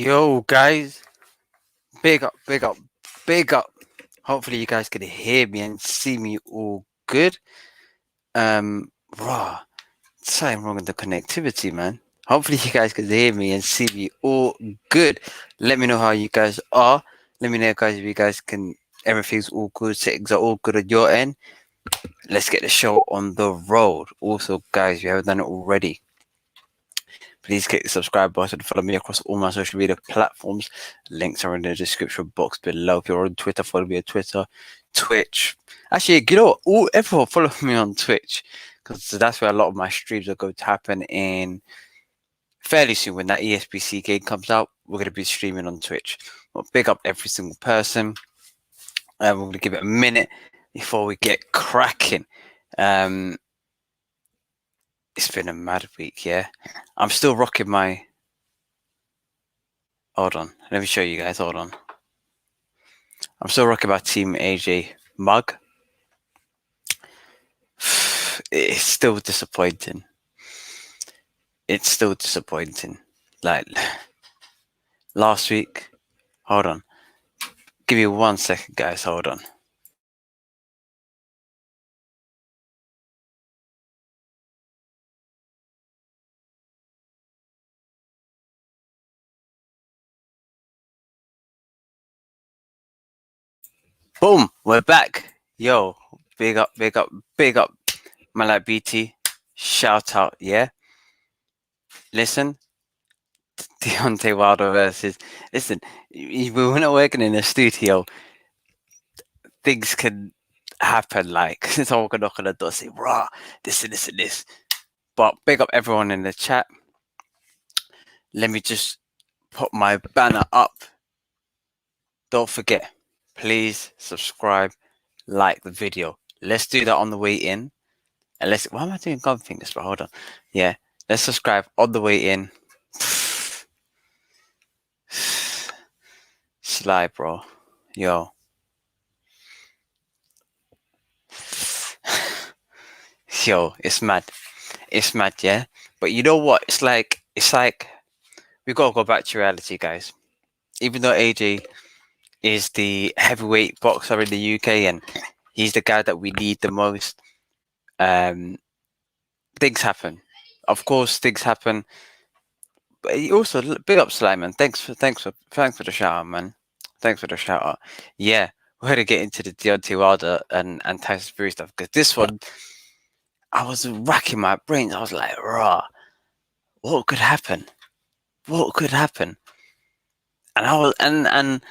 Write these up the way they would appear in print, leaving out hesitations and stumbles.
Yo, guys, big up, big up, big up. Hopefully, you guys can hear me and see me all good. Raw, something wrong with the connectivity, man. Hopefully, you guys can hear me and see me all good. Let me know how you guys are. Let me know, guys, if you guys can. Everything's all good. Settings are all good at your end. Let's get the show on the road. Also, guys, if you haven't done it already, please click the subscribe button. Follow me across all my social media platforms. Links are in the description box below. If you're on Twitter, follow me on Twitter, Twitch. Actually, you know what? Everyone follow me on Twitch because that's where a lot of my streams are going to happen in fairly soon. When that ESPC game comes out, we're going to be streaming on Twitch. We'll pick up every single person. We're going to give it a minute before we get cracking. It's been a mad week, yeah. I'm still rocking my... Hold on. Let me show you guys. Hold on. I'm still rocking my Team AJ mug. It's still disappointing. It's still disappointing. Like, last week... Hold on. Give me 1 second, guys. Hold on. Boom, we're back. Yo, big up, big up, big up. Man like BT, shout out, yeah? Listen, Deontay Wilder versus... Listen, we're not working in a studio. Things can happen, like, someone can knock on the door and say, rah, this and this and this. But big up everyone in the chat. Let me just put my banner up. Don't forget, please subscribe, like the video. Let's do that on the way in. And let's... Why am I doing gun fingers? But hold on. Yeah, let's subscribe on the way in. Sly, bro. Yo. Yo, it's mad. It's mad, yeah? But you know what? It's like we gotta go back to reality, guys. Even though AJ is the heavyweight boxer in the UK and he's the guy that we need the most, things happen. Of course, things happen. But he also, big up Sly, man. Thanks for the shout out, man. Thanks for the shout out. Yeah, we're gonna get into the Deontay Wilder and Tyson Fury stuff because this one, I was racking my brains. I was like, rah, what could happen? What could happen? And I was, and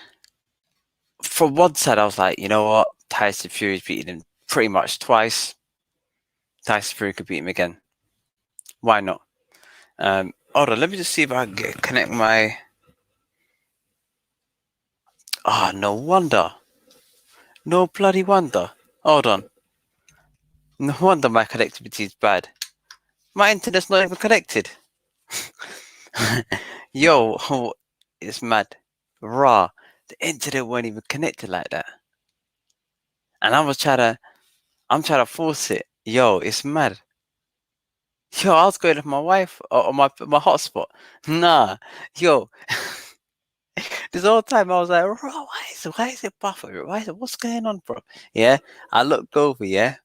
from one side, I was like, you know what? Tyson Fury's beaten him pretty much twice. Tyson Fury could beat him again. Why not? Hold on, let me just see if I can connect my... Ah, no wonder. No bloody wonder. Hold on. No wonder my connectivity is bad. My internet's not even connected. Yo, it's mad. Raw. The internet weren't even connected like that. And I'm trying to force it. Yo, it's mad. Yo, I was going to my wife or my hotspot. Nah. Yo. This whole time I was like, bro, why is it buffering? What's going on, bro? Yeah. I looked over, yeah.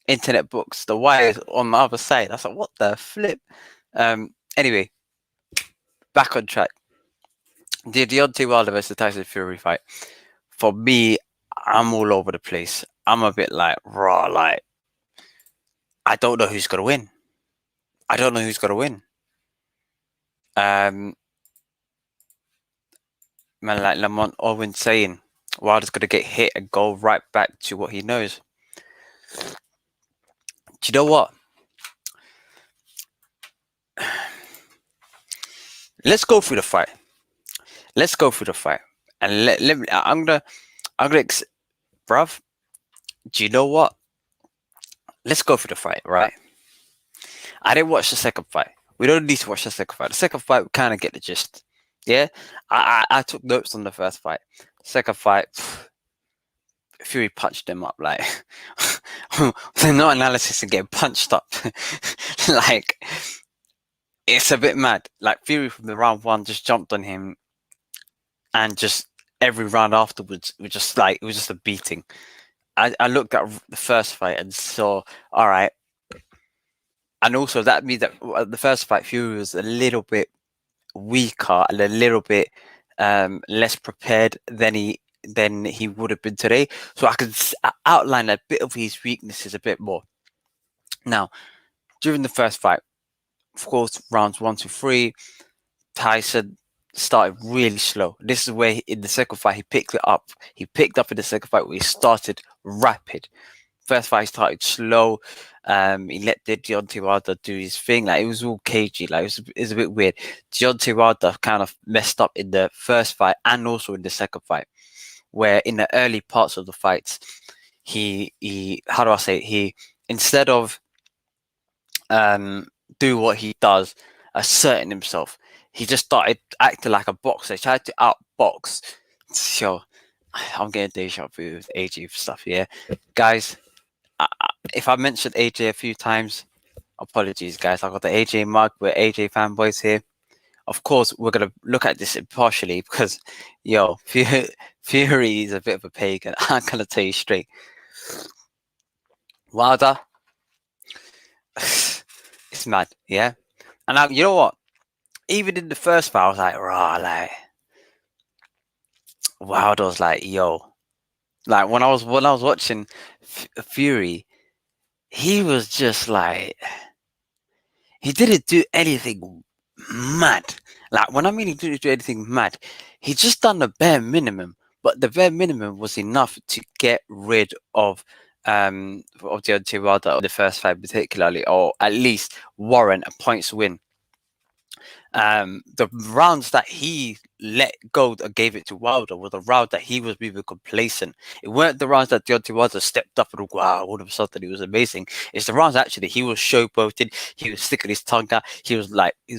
Internet books, the wires on the other side. I was like, what the flip? Anyway, back on track. The Deontay Wilder versus Tyson Fury fight. For me, I'm all over the place. I'm a bit like, raw, like, I don't know who's gonna win. I don't know who's gonna win. Man, like Lamont Owen saying, Wilder's gonna get hit and go right back to what he knows. Do you know what? Let's go through the fight. Let's go through the fight. And let me, I'm gonna, bruv, do you know what? Let's go through the fight, right? I didn't watch the second fight. We don't need to watch the second fight. The second fight, we kind of get the gist. Yeah? I took notes on the first fight. Second fight, Fury punched him up, like, no analysis and getting punched up. Like, it's a bit mad. Like, Fury from the round one just jumped on him and just every round afterwards was just like, it was just a beating. I looked at the first fight and saw, all right, and also that means that the first fight Fury was a little bit weaker and a little bit less prepared than he would have been today. So I could outline a bit of his weaknesses a bit more. Now, during the first fight, of course, rounds 1 to 3, Tyson started really slow. This is where in the second fight he picked it up. He picked up in the second fight where he started rapid. First fight he started slow. He let the Deontay Wilder do his thing. Like, it was all cagey. Like, it was a bit weird. Deontay Wilder kind of messed up in the first fight and also in the second fight, where in the early parts of the fights, he how do I say it? He, instead of do what he does, asserting himself, he just started acting like a boxer. He tried to outbox. So I'm getting deja vu with AJ stuff. Yeah, guys. If I mentioned AJ a few times, apologies, guys. I got the AJ mug. We're AJ fanboys here. Of course, we're gonna look at this impartially because, yo, Fury is a bit of a pagan. I'm gonna tell you straight. Wilder, it's mad, yeah. And you know what? Even in the first fight, I was like, rah, like Wilder was like, yo, like when I was watching Fury, he was just like, he didn't do anything mad. Like, when I mean he didn't do anything mad, he just done the bare minimum. But the bare minimum was enough to get rid of Deontay Wilder in the first fight particularly, or at least warrant a points win. The rounds that he let go and gave it to Wilder were the round that he was moving complacent. It weren't the rounds that Deontay Wilder stepped up and wow, all of a sudden he was amazing. It's the rounds actually he was showboating, he was sticking his tongue out, he was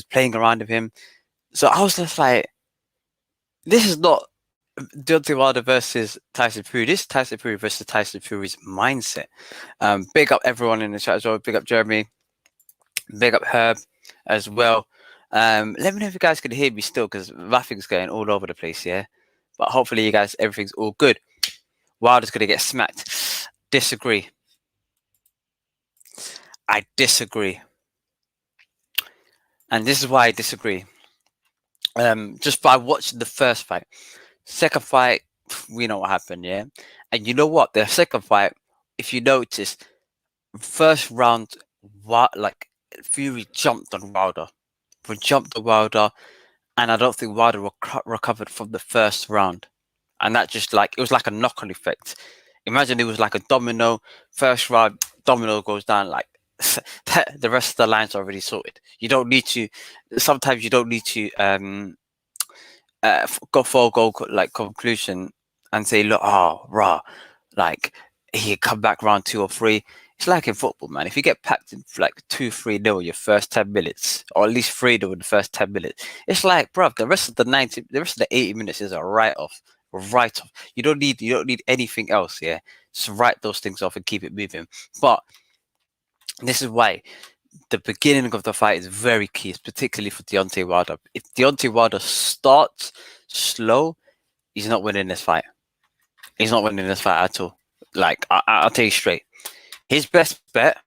playing around with him. So I was just like, this is not Deontay Wilder versus Tyson Fury. This is Tyson Fury versus Tyson Fury's mindset. Big up everyone in the chat as well. Big up Jeremy. Big up Herb as well. Let me know if you guys can hear me still, because my thing's going all over the place, yeah? But hopefully you guys, everything's all good. Wilder's going to get smacked. Disagree. I disagree. And this is why I disagree. Just by watching the first fight. Second fight, we know what happened, yeah? And you know what? The second fight, if you notice, first round, Fury jumped on Wilder. And I don't think Wilder recovered from the first round. And that just it was like a knock-on effect. Imagine it was like a domino. First round, domino goes down, like the rest of the line's already sorted. You don't need to. Sometimes you don't need to go for a goal conclusion and say, look, like he come back round 2 or 3. It's like in football, man. If you get packed in like 2-3-0 your first 10 minutes, or at least 3-0 in the first 10 minutes, it's like, bruv, the rest of the 80 minutes is a write-off. You don't need anything else, yeah. Just write those things off and keep it moving. But this is why the beginning of the fight is very key, particularly for Deontay Wilder. If Deontay Wilder starts slow, he's not winning this fight. He's not winning this fight at all. Like, I'll tell you straight. His best bet,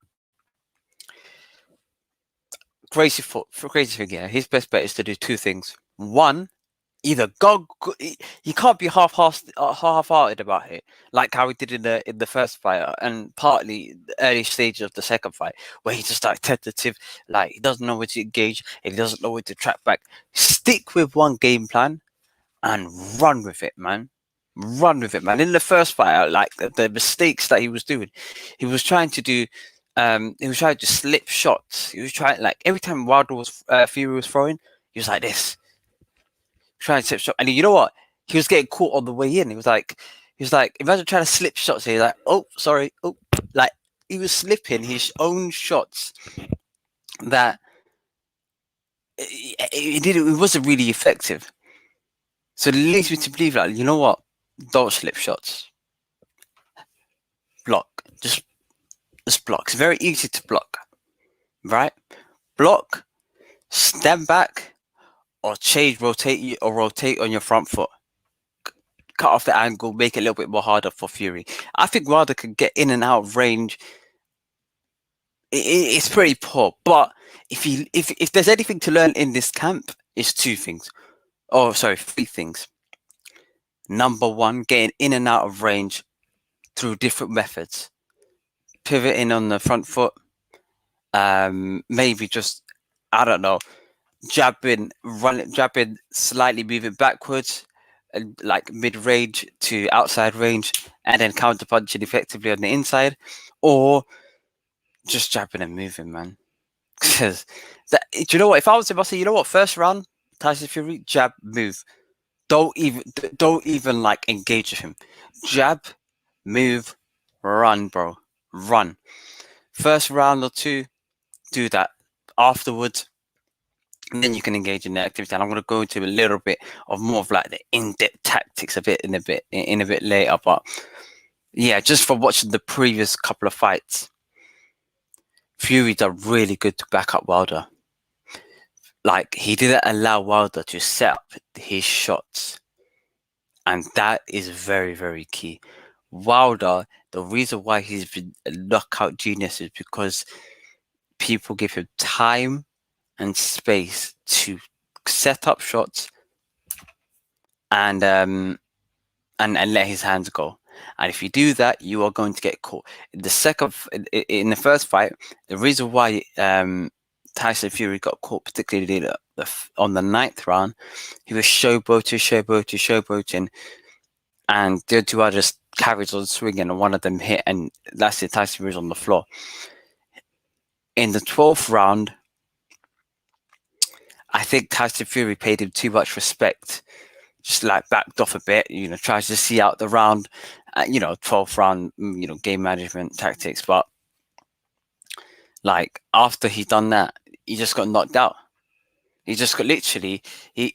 crazy thing, yeah. His best bet is to do 2 things. One, either go. You can't be half-hearted about it, like how he did in the first fight, and partly the early stage of the second fight, where he just tentative, like he doesn't know where to engage, he doesn't know where to track back. Stick with one game plan and run with it, man. Run with it, man. In the first fight, like the mistakes that he was doing, he was trying to do. He was trying to slip shots. He was trying, like, every time Fury was throwing, he was like this, trying to slip shot. And you know what? He was getting caught on the way in. He was like, imagine trying to slip shots. He's like, oh, sorry, oh, like he was slipping his own shots. That it wasn't really effective. So it leads me to believe, like, you know what? Don't slip shots. Block. Just block. It's very easy to block, right? Block, stand back, or rotate on your front foot. cut off the angle, make it a little bit more harder for Fury. I think Wilder can get in and out of range. It's pretty poor, but if there's anything to learn in this camp, it's three things. Number one, getting in and out of range through different methods. Pivoting on the front foot, maybe just, I don't know, jabbing, slightly moving backwards, and like mid-range to outside range, and then counter-punching effectively on the inside, or just jabbing and moving, man. Because do you know what? If I was him, I'd say, you know what? First round, Tyson Fury, jab, move. Don't even like engage with him. Jab, move, run, bro, run. First round or two, do that. Afterwards, and then you can engage in the activity. And I'm going to go into a little bit of more of like the in-depth tactics in a bit later. But yeah, just from watching the previous couple of fights, Fury done really good to back up Wilder. Like, he didn't allow Wilder to set up his shots. And that is very, very key. Wilder, the reason why he's been a knockout genius is because people give him time and space to set up shots and let his hands go. And if you do that, you are going to get caught. In the first fight, the reason why Tyson Fury got caught, particularly on the 9th round, he was showboating, and the other two are just carries on swinging, and one of them hit, and that's it. Tyson Fury was on the floor. In the 12th round, I think Tyson Fury paid him too much respect. Just like backed off a bit, tries to see out the round, 12th round, game management tactics. But like after he done that, he just got knocked out. He just got he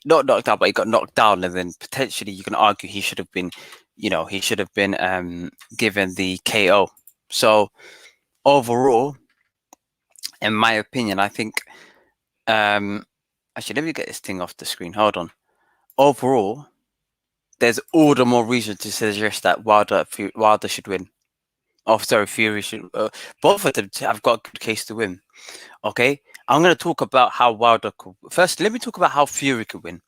not knocked out, but he got knocked down, and then potentially you can argue he should have been, given the KO. So overall, in my opinion, I think, actually, let me get this thing off the screen. Hold on. Overall, there's all the more reason to suggest that Wilder should win. Oh, sorry, Fury should. Both of them have got a good case to win. Okay, I'm going to talk about how Wilder could. First, let me talk about how Fury could win.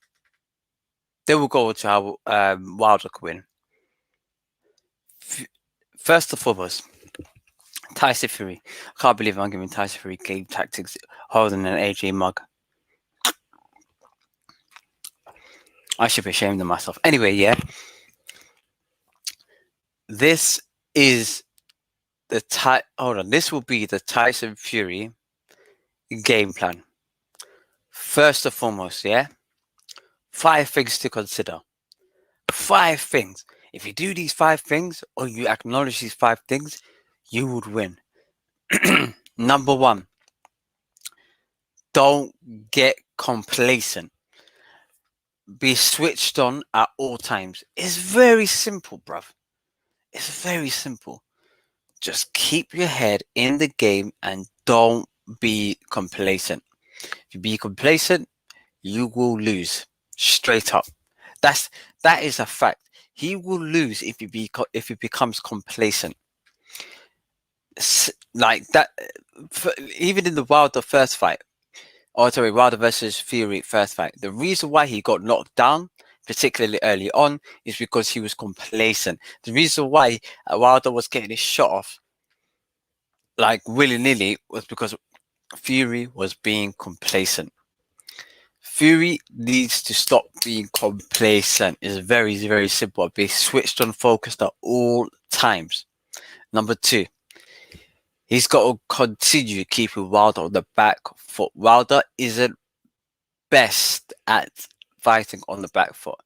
Then we'll go to how Wilder could win. First and foremost, Tyson Fury. I can't believe I'm giving Tyson Fury game tactics holding an AJ mug. I should be ashamed of myself. Anyway, yeah. This is this will be the Tyson Fury game plan. First and foremost, yeah. 5 things to consider. 5 things. If you do these 5 things, or you acknowledge these 5 things, you would win. Number 1. Don't get complacent. Be switched on at all times. It's very simple, bruv. It's very simple. Just keep your head in the game and don't be complacent. If you be complacent, you will lose. Straight up. That is a fact. He will lose if he becomes complacent. Like that, even in the Wilder first fight. Wilder versus Fury first fight. The reason why he got knocked down, particularly early on, is because he was complacent. The reason why Wilder was getting his shot off like willy-nilly was because Fury was being complacent. Fury needs to stop being complacent. It's very, very simple. Be switched on, focused at all times. Number 2. He's got to continue keeping Wilder on the back foot. Wilder isn't best at fighting on the back foot.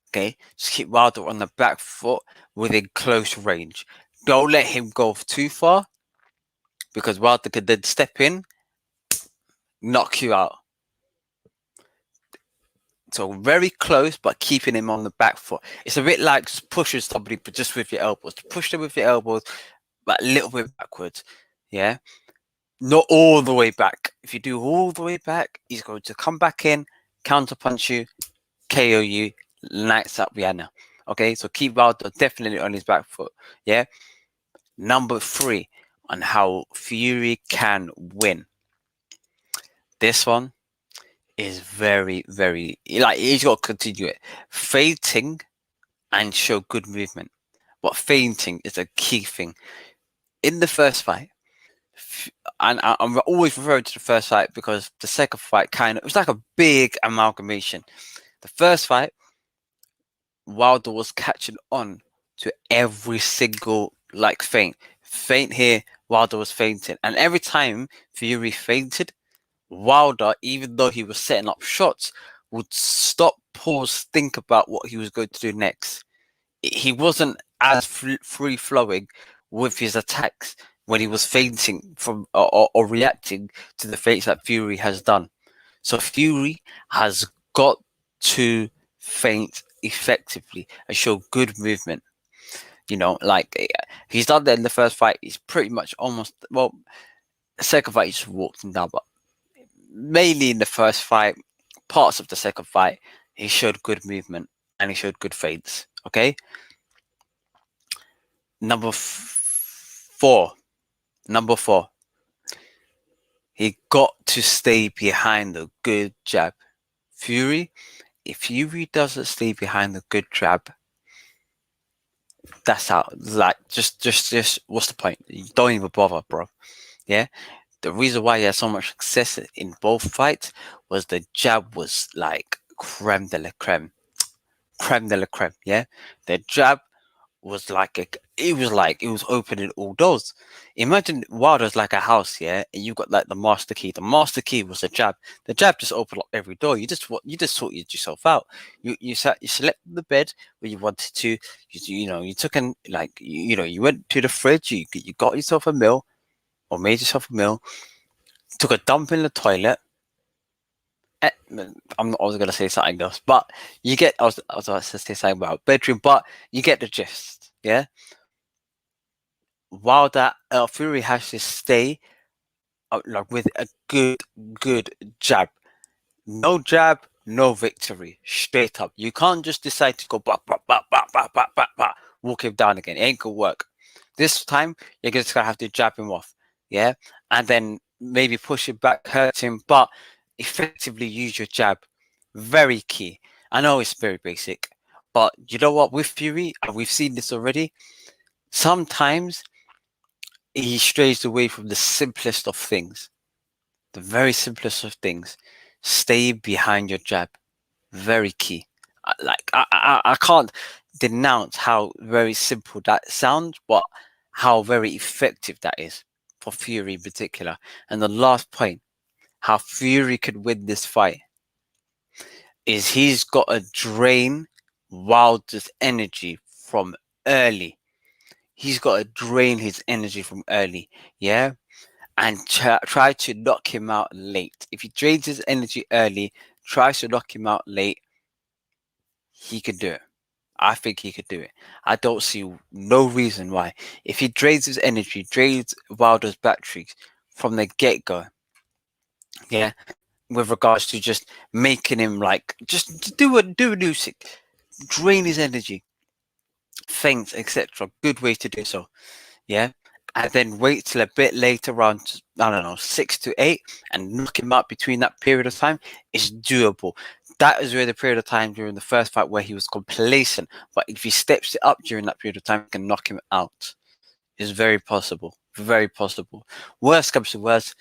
Okay? Just keep Wilder on the back foot within close range. Don't let him go too far, because Wilder could then step in, knock you out. So very close, but keeping him on the back foot. It's a bit like just pushing somebody, but just with your elbows. Push them with your elbows, but a little bit backwards. Yeah, not all the way back. If you do all the way back, he's going to come back in, counter punch you, KO you, lights up Rihanna. Okay, so keep Wilder definitely on his back foot. Yeah. Number 3 on how Fury can win. This one is very, very, like, he's got to continue it. Feinting and show good movement. But feinting is a key thing. In the first fight, and I'm always referring to the first fight because the second fight it was like a big amalgamation. The first fight, Wilder was catching on to every single feint. Feint here, Wilder was fainting. And every time Fury fainted, Wilder, even though he was setting up shots, would stop, pause, think about what he was going to do next. He wasn't as free flowing with his attacks when he was feinting from or reacting to the feints that Fury has done. So Fury has got to feint effectively and show good movement. He's done that in the first fight. He's pretty much almost, well, second fight he just walked him down, but mainly in the first fight, parts of the second fight, he showed good movement and he showed good feints. Okay. Number 4. He got to stay behind a good jab. If Fury doesn't stay behind a good jab, that's out. Like, just what's the point? You don't even bother, bro. Yeah. The reason why he had so much success in both fights was the jab was like creme de la creme. Creme de la creme. Yeah. The jab was it was opening all doors. Imagine Wilder's like a house, yeah, and you got like the master key. The master key was the jab. The jab just opened up every door. You just sorted yourself out. You selected the bed where you wanted to. You took you went to the fridge. You got yourself a meal or made yourself a meal. Took a dump in the toilet. I was gonna say something else, but you get. I was about to say something about bedroom, but you get the gist. Yeah. While that Fury has to stay with a good jab. No jab, no victory. Straight up. You can't just decide to go walk him down again. It ain't gonna work. This time you're just gonna have to jab him off. Yeah. And then maybe push him back, hurt him, but effectively use your jab. Very key. I know it's very basic, but you know what? With Fury, and we've seen this already, sometimes he strays away from the simplest of things. The very simplest of things. Stay behind your jab. Very key. I can't denounce how very simple that sounds, but how very effective that is for Fury in particular. And the last point, how Fury could win this fight, is he's got to drain Wilder's energy from early. He's got to drain his energy from early. Yeah. And try to knock him out late. If he drains his energy early, tries to knock him out late, he could do it. I think he could do it. I don't see no reason why. If he drains his energy, drains Wilder's batteries from the get-go, yeah, with regards to just making him just do a new sick, drain his energy, feints, etc. Good way to do so. Yeah. And then wait till a bit later on, I don't know, 6 to 8, and knock him out between that period of time is doable. That is where the period of time during the first fight where he was complacent. But if he steps it up during that period of time, he can knock him out. It's very possible. Very possible. Worst comes to worst,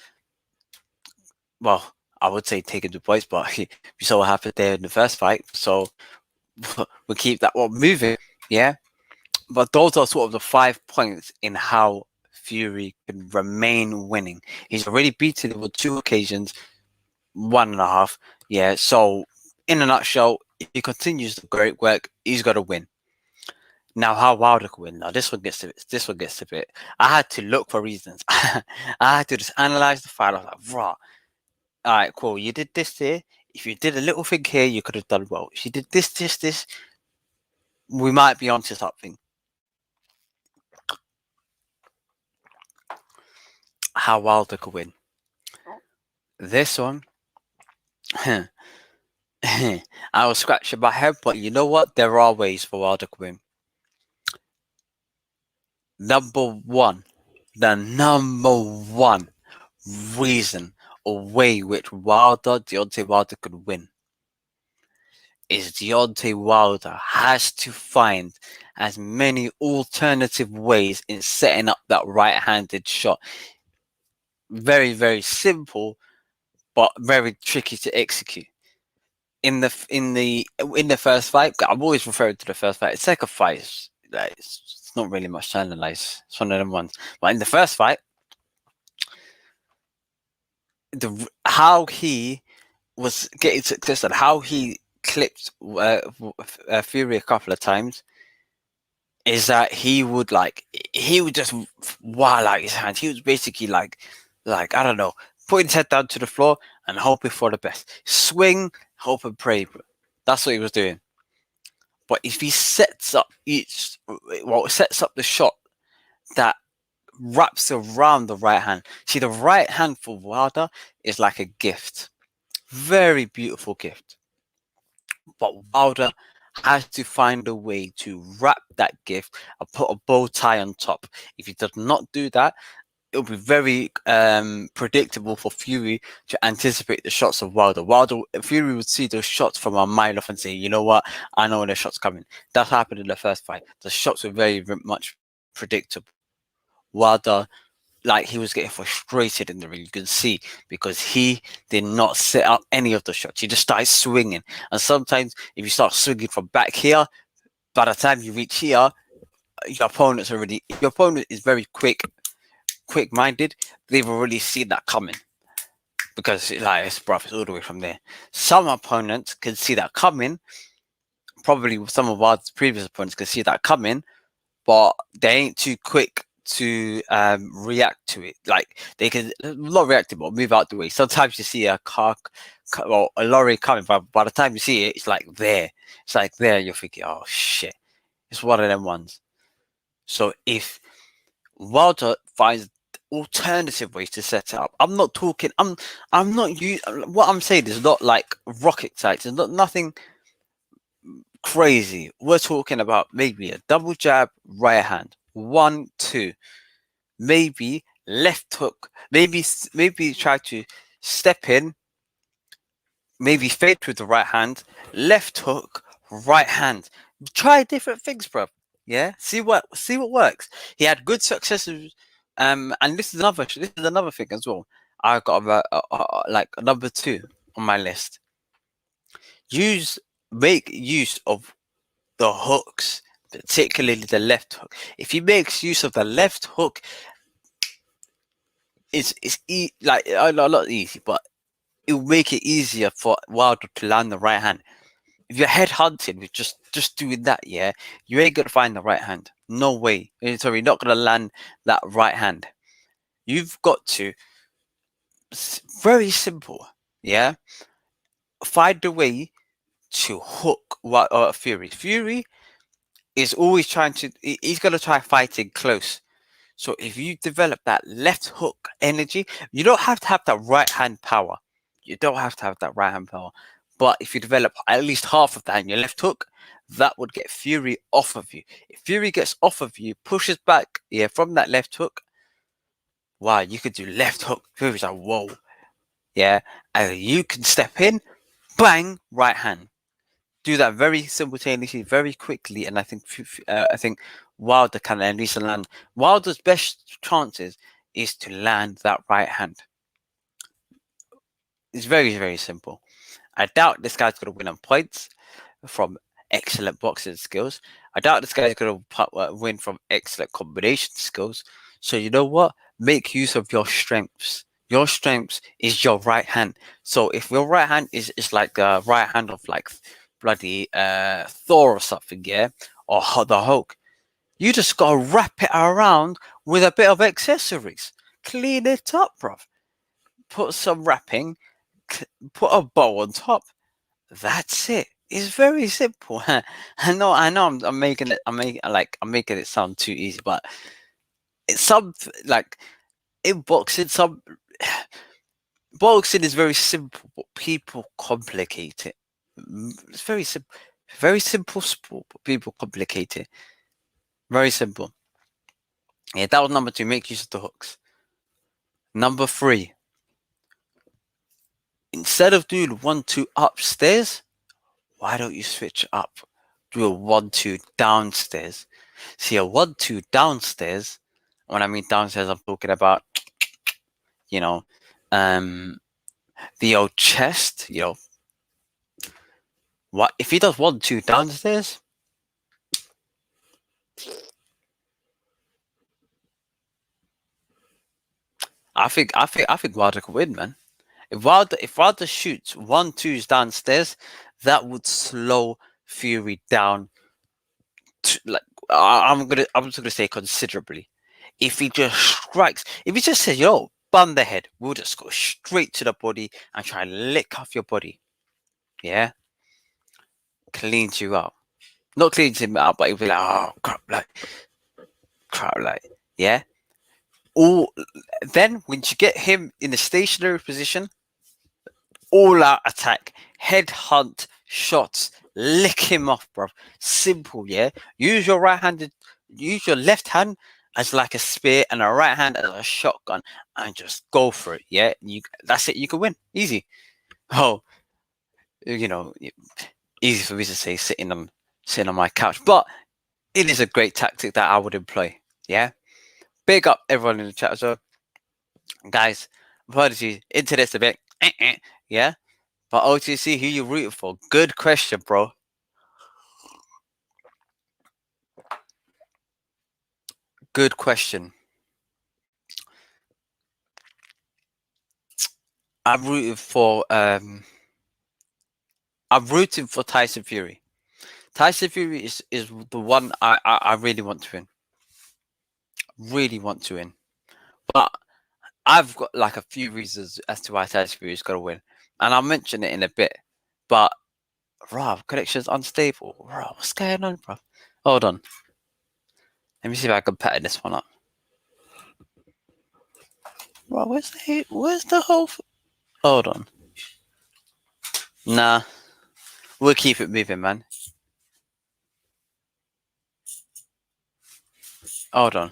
well, I would say take him to points, but we saw what happened there in the first fight. So we'll keep that one moving. Yeah. But those are sort of the 5 points in how Fury can remain winning. He's already beaten him on 2 occasions, 1.5. Yeah, so in a nutshell, if he continues the great work, he's got to win. Now, how Wilder can win? Now, this one gets a bit. I had to look for reasons. I had to just analyze the fight. I was like, raw. All right, cool. You did this here. If you did a little thing here, you could have done well. If you did this, we might be onto something. How Wilder could win. This one, I was scratching my head, but you know what? There are ways for Wilder to win. Number one, the number one reason or way which Deontay Wilder could win is Deontay Wilder has to find as many alternative ways in setting up that right-handed shot. Very, very simple, but very tricky to execute. In the first fight, I'm always referring to the first fight. The second fight is like it's not really much to analyze. It's one of them ones. But in the first fight, how he was getting success and how he clipped Fury a couple of times is that he would just wow out his hands. He was basically like I don't know, putting his head down to the floor and hoping for the best. Swing, hope and pray, bro. That's what he was doing. But if he sets up the shot that wraps around the right hand. See, the right hand for Wilder is like a gift. Very beautiful gift. But Wilder has to find a way to wrap that gift and put a bow tie on top. If he does not do that, it'll be very predictable for Fury to anticipate the shots of Wilder. Fury would see those shots from a mile off and say, you know what, I know when the shot's coming. That happened in the first fight. The shots were very, very much predictable. Wilder, like, he was getting frustrated in the ring. You can see because he did not set up any of the shots. He just started swinging. And sometimes if you start swinging from back here, by the time you reach here, your opponent is very quick-minded. They've already seen that coming because it's all the way from there. Some opponents can see that coming. Probably some of our previous opponents can see that coming, but they ain't too quick to react to it. Like, they can not react to it, but move out the way. Sometimes you see a car or a lorry coming, but by the time you see it, it's like there. You're thinking, oh shit, it's one of them ones. So if Wilder finds alternative ways to set it up, what I'm saying is not like rocket science. It's not nothing crazy. We're talking about maybe a double jab, right hand, 1, 2, maybe left hook, maybe try to step in, maybe fade with the right hand, left hook, right hand. Try different things, bro. Yeah, see what works. He had good successes, and this is another thing as well. I got like number 2 on my list. Make use of the hooks, particularly the left hook. If he makes use of the left hook, it's not easy, but it will make it easier for Wilder to land the right hand. If you're head hunting with just doing that, yeah, you ain't gonna find the right hand. No way. Sorry, you're not gonna land that right hand. You've got to, very simple, yeah, find a way to hook Fury. Fury is always he's gonna try fighting close. So if you develop that left hook energy, you don't have to have that right hand power. But if you develop at least half of that in your left hook, that would get Fury off of you. If Fury gets off of you, pushes back, yeah, from that left hook, wow, you could do left hook. Fury's like, whoa, yeah, and you can step in, bang, right hand. Do that very simultaneously, very quickly, and I think Wilder can at least land. Wilder's best chances is to land that right hand. It's very, very simple. I doubt this guy's going to win on points from excellent boxing skills. I doubt this guy's going to win from excellent combination skills. So you know what? Make use of your strengths. Your strengths is your right hand. So if your right hand is like the right hand of like bloody Thor or something, yeah, or the Hulk, you just gotta wrap it around with a bit of accessories. Clean it up, bruv. Put some wrapping, put a bow on top. That's it. It's very simple. I know. I'm making it sound too easy, but it's like in boxing. Boxing is very simple, but people complicate it. It's very simple. Very simple sport, but people complicate it. Very simple. Yeah, that was number 2. Make use of the hooks. Number 3. Instead of doing 1-2 upstairs, why don't you switch up? Do a 1-2 downstairs. See, a 1-2 downstairs. When I mean downstairs, I'm talking about, you know, the old chest. What if he does 1-2 downstairs? I think Wilder could win, man. If Wilder shoots 1-2s downstairs, that would slow Fury down. I'm just gonna say considerably. If he just strikes, if he just says, "Yo, bun the head," we'll just go straight to the body and try and lick off your body. Yeah, cleans you up. Not cleans him up, but he'll be like, "Oh crap, like, yeah." Then once you get him in a stationary position, all out attack, head hunt, shots, lick him off, bro. Simple, yeah. Use your left hand as like a spear and a right hand as a shotgun, and just go for it, yeah. That's it. You can win, easy. Oh, easy for me to say sitting on my couch, but it is a great tactic that I would employ. Yeah. Big up everyone in the chat as well, guys. Apologies, internet's a bit, yeah. But OTC, who you rooting for? Good question, bro. Good question. I'm rooting for Tyson Fury. Tyson Fury is the one I really want to win. Really want to win. But I've got like a few reasons as to why Tyson Fury is gonna win. And I'll mention it in a bit. But Rob, connection's unstable. Rob, what's going on, bro? Hold on. Let me see if I can pattern this one up. Bro, where's the whole hold on. Nah. We'll keep it moving, man. Hold on.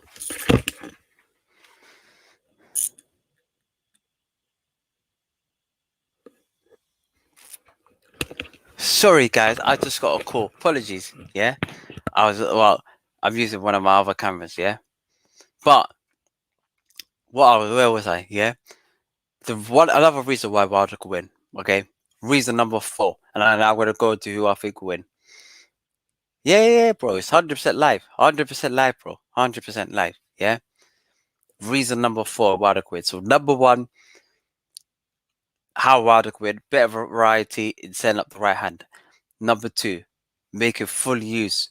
Sorry, guys. I just got a call. Apologies. Yeah. I'm using one of my other cameras. Yeah. But where was I? Yeah. Another reason why Wilder could win. Okay. Reason number 4, and I'm gonna go to who I think will win. Yeah, bro. It's 100% live. 100% live, bro. 100% live. Yeah. Reason number 4, Wilder could win. So number 1, how Wilder could win. Bit of variety in setting up the right hand. Number 2, making full use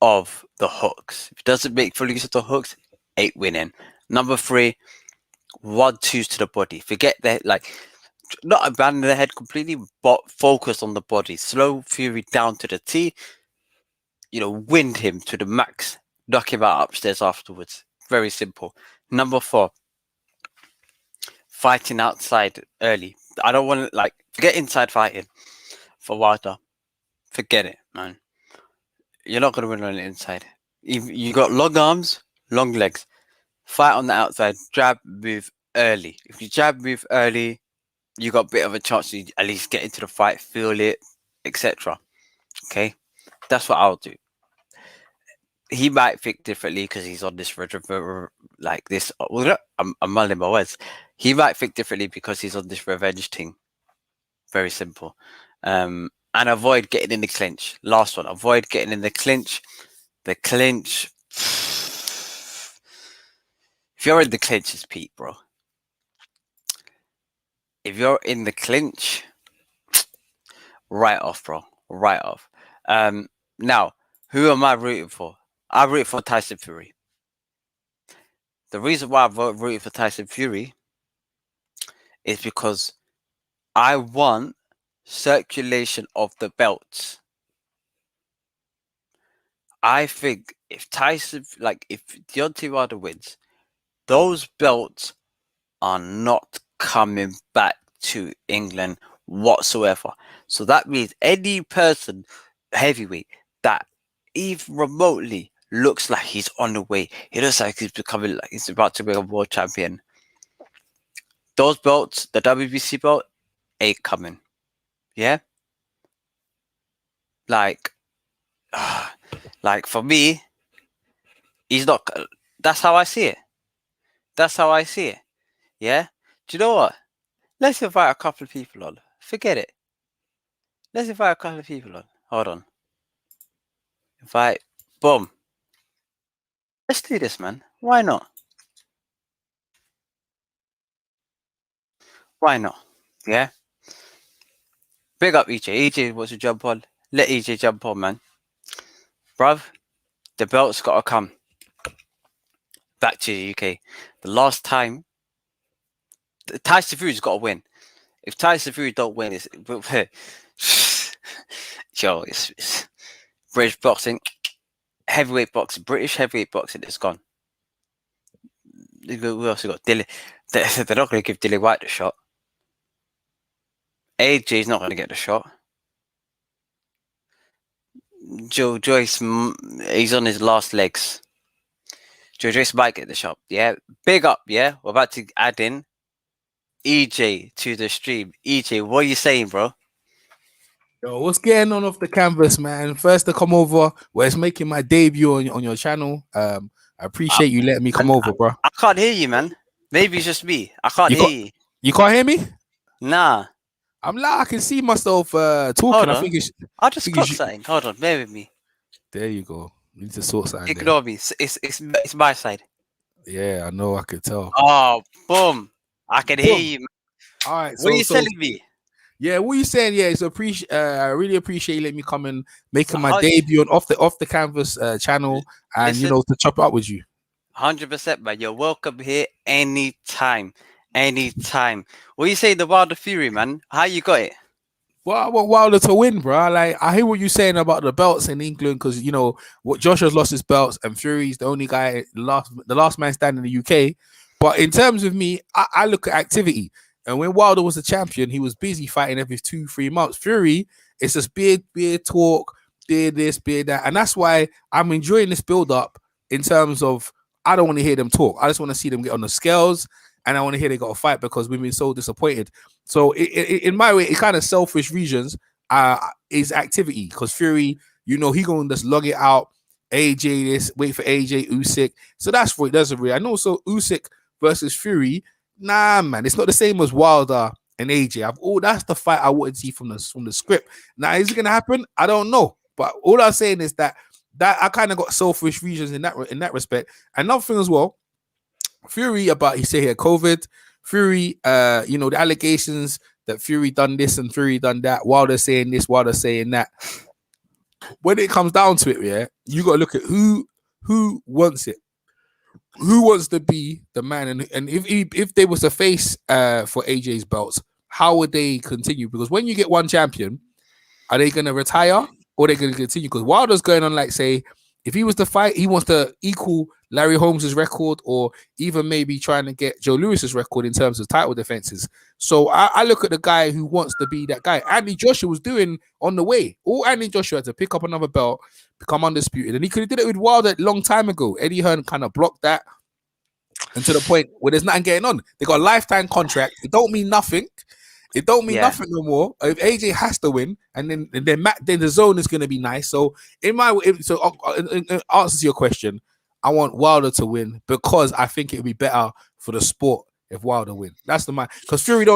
of the hooks. If it doesn't make full use of the hooks, ain't winning. Number 3, 1-2s to the body. Forget that, like, not abandon the head completely, but focus on the body. Slow Fury down to the T. Wind him to the max. Knock him out upstairs afterwards. Very simple. Number 4, fighting outside early. I don't want to, forget inside fighting for Wilder. Forget it, man. You're not going to win on the inside. You got long arms, long legs. Fight on the outside. Jab, move early. If you jab, move early, you got a bit of a chance to at least get into the fight, feel it, etc. Okay, that's what I'll do. He might think differently because he's on this like this. I'm mulling my words. He might think differently because he's on this revenge thing. Very simple. And avoid getting in the clinch. Last one. Avoid getting in the clinch. The clinch. If you're in the clinch, it's Pete, bro. If you're in the clinch, right off, bro. Right off. Now, who am I rooting for? I root for Tyson Fury. The reason why I'm rooting for Tyson Fury is because I want circulation of the belts. I think if Deontay Wilder wins, those belts are not coming back to England whatsoever. So that means any person heavyweight that even remotely looks like he's on the way, he looks like he's becoming like he's about to be a world champion. Those belts, the WBC belt, ain't coming. Yeah, like, like for me, he's not. That's how I see it. That's how I see it. Yeah. Do you know what? Let's invite a couple of people on. Forget it. Let's invite a couple of people on. Hold on. Invite. Boom. Let's do this, man. Why not? Why not? Yeah. Big up EJ. EJ wants to jump on. Let EJ jump on, man. Bruv, the belt's got to come back to the UK. The last time, Tyson Fury's got to win. If Tyson Fury don't win, it's yo, it's British boxing, heavyweight boxing, British heavyweight boxing is gone. We also got Dilly. They're not going to give Dilly White the shot. AJ's not going to get the shot. Joe Joyce, he's on his last legs. Joe Joyce might get the shot. Yeah, big up. Yeah, we're about to add in EJ to the stream. EJ, what are you saying, bro? Yo, what's going on off the canvas, man? First to come over, where it's making my debut on your channel. I appreciate you letting me come over, bro. I can't hear you, man. Maybe it's just me. I can't hear you. You can't hear me? Nah. I'm loud. I can see myself talking. Hold I on. think it's. I'll just clock something. Hold on, bear with me. There you go. You need to sort something. Ignore me. It's my side. Yeah, I know. I could tell. Oh, boom! I can hear you. All right. What are you telling me? Yeah, what are you saying? Yeah, it's I really appreciate you letting me come and making my debut on off the canvas channel, and listen, to chop it up with you. 100%, man. You're welcome here anytime. Anytime. What you say the Wilder Fury, man? How you got it? Well, I want Wilder to win, bro. Like, I hear what you're saying about the belts in England, because what Joshua's lost his belts and Fury's the only guy, the last man standing in the UK. But in terms of me, I look at activity. And when Wilder was a champion, he was busy fighting every 2-3 months. Fury, it's just beard talk, beard this, beard that. And that's why I'm enjoying this build-up in terms of I don't want to hear them talk. I just want to see them get on the scales. And I want to hear they got a fight because we've been so disappointed. So in my way, it kind of selfish reasons is activity, because Fury, he going to just log it out. AJ this, wait for AJ Usyk. So that's what it does. Really. And also Usyk versus Fury. Nah, man, it's not the same as Wilder and AJ. That's the fight I wanted to see from the script. Now, is it gonna happen? I don't know. But all I'm saying is that I kind of got selfish reasons in that respect. Another thing as well. Fury he said he had COVID. Fury, the allegations that Fury done this and Fury done that. Wilder saying this, Wilder saying that. When it comes down to it, yeah, you got to look at who wants it. Who wants to be the man? And if they was to face for AJ's belts, how would they continue? Because when you get one champion, are they going to retire or are they going to continue? Because Wilder's going on, like, say, if he was to fight, he wants to equal Larry Holmes' record, or even maybe trying to get Joe Lewis's record in terms of title defenses. So I look at the guy who wants to be that guy. Andy Joshua was doing on the way. All Andy Joshua had to pick up another belt, become undisputed. And he could have did it with Wilder a long time ago. Eddie Hearn kind of blocked that. And to the point where there's nothing getting on. They got a lifetime contract. It don't mean nothing. It don't mean nothing no more. If AJ has to win, and then the zone is going to be nice. So in answer to your question, I want Wilder to win because I think it would be better for the sport if Wilder win. That's the man. Because Fury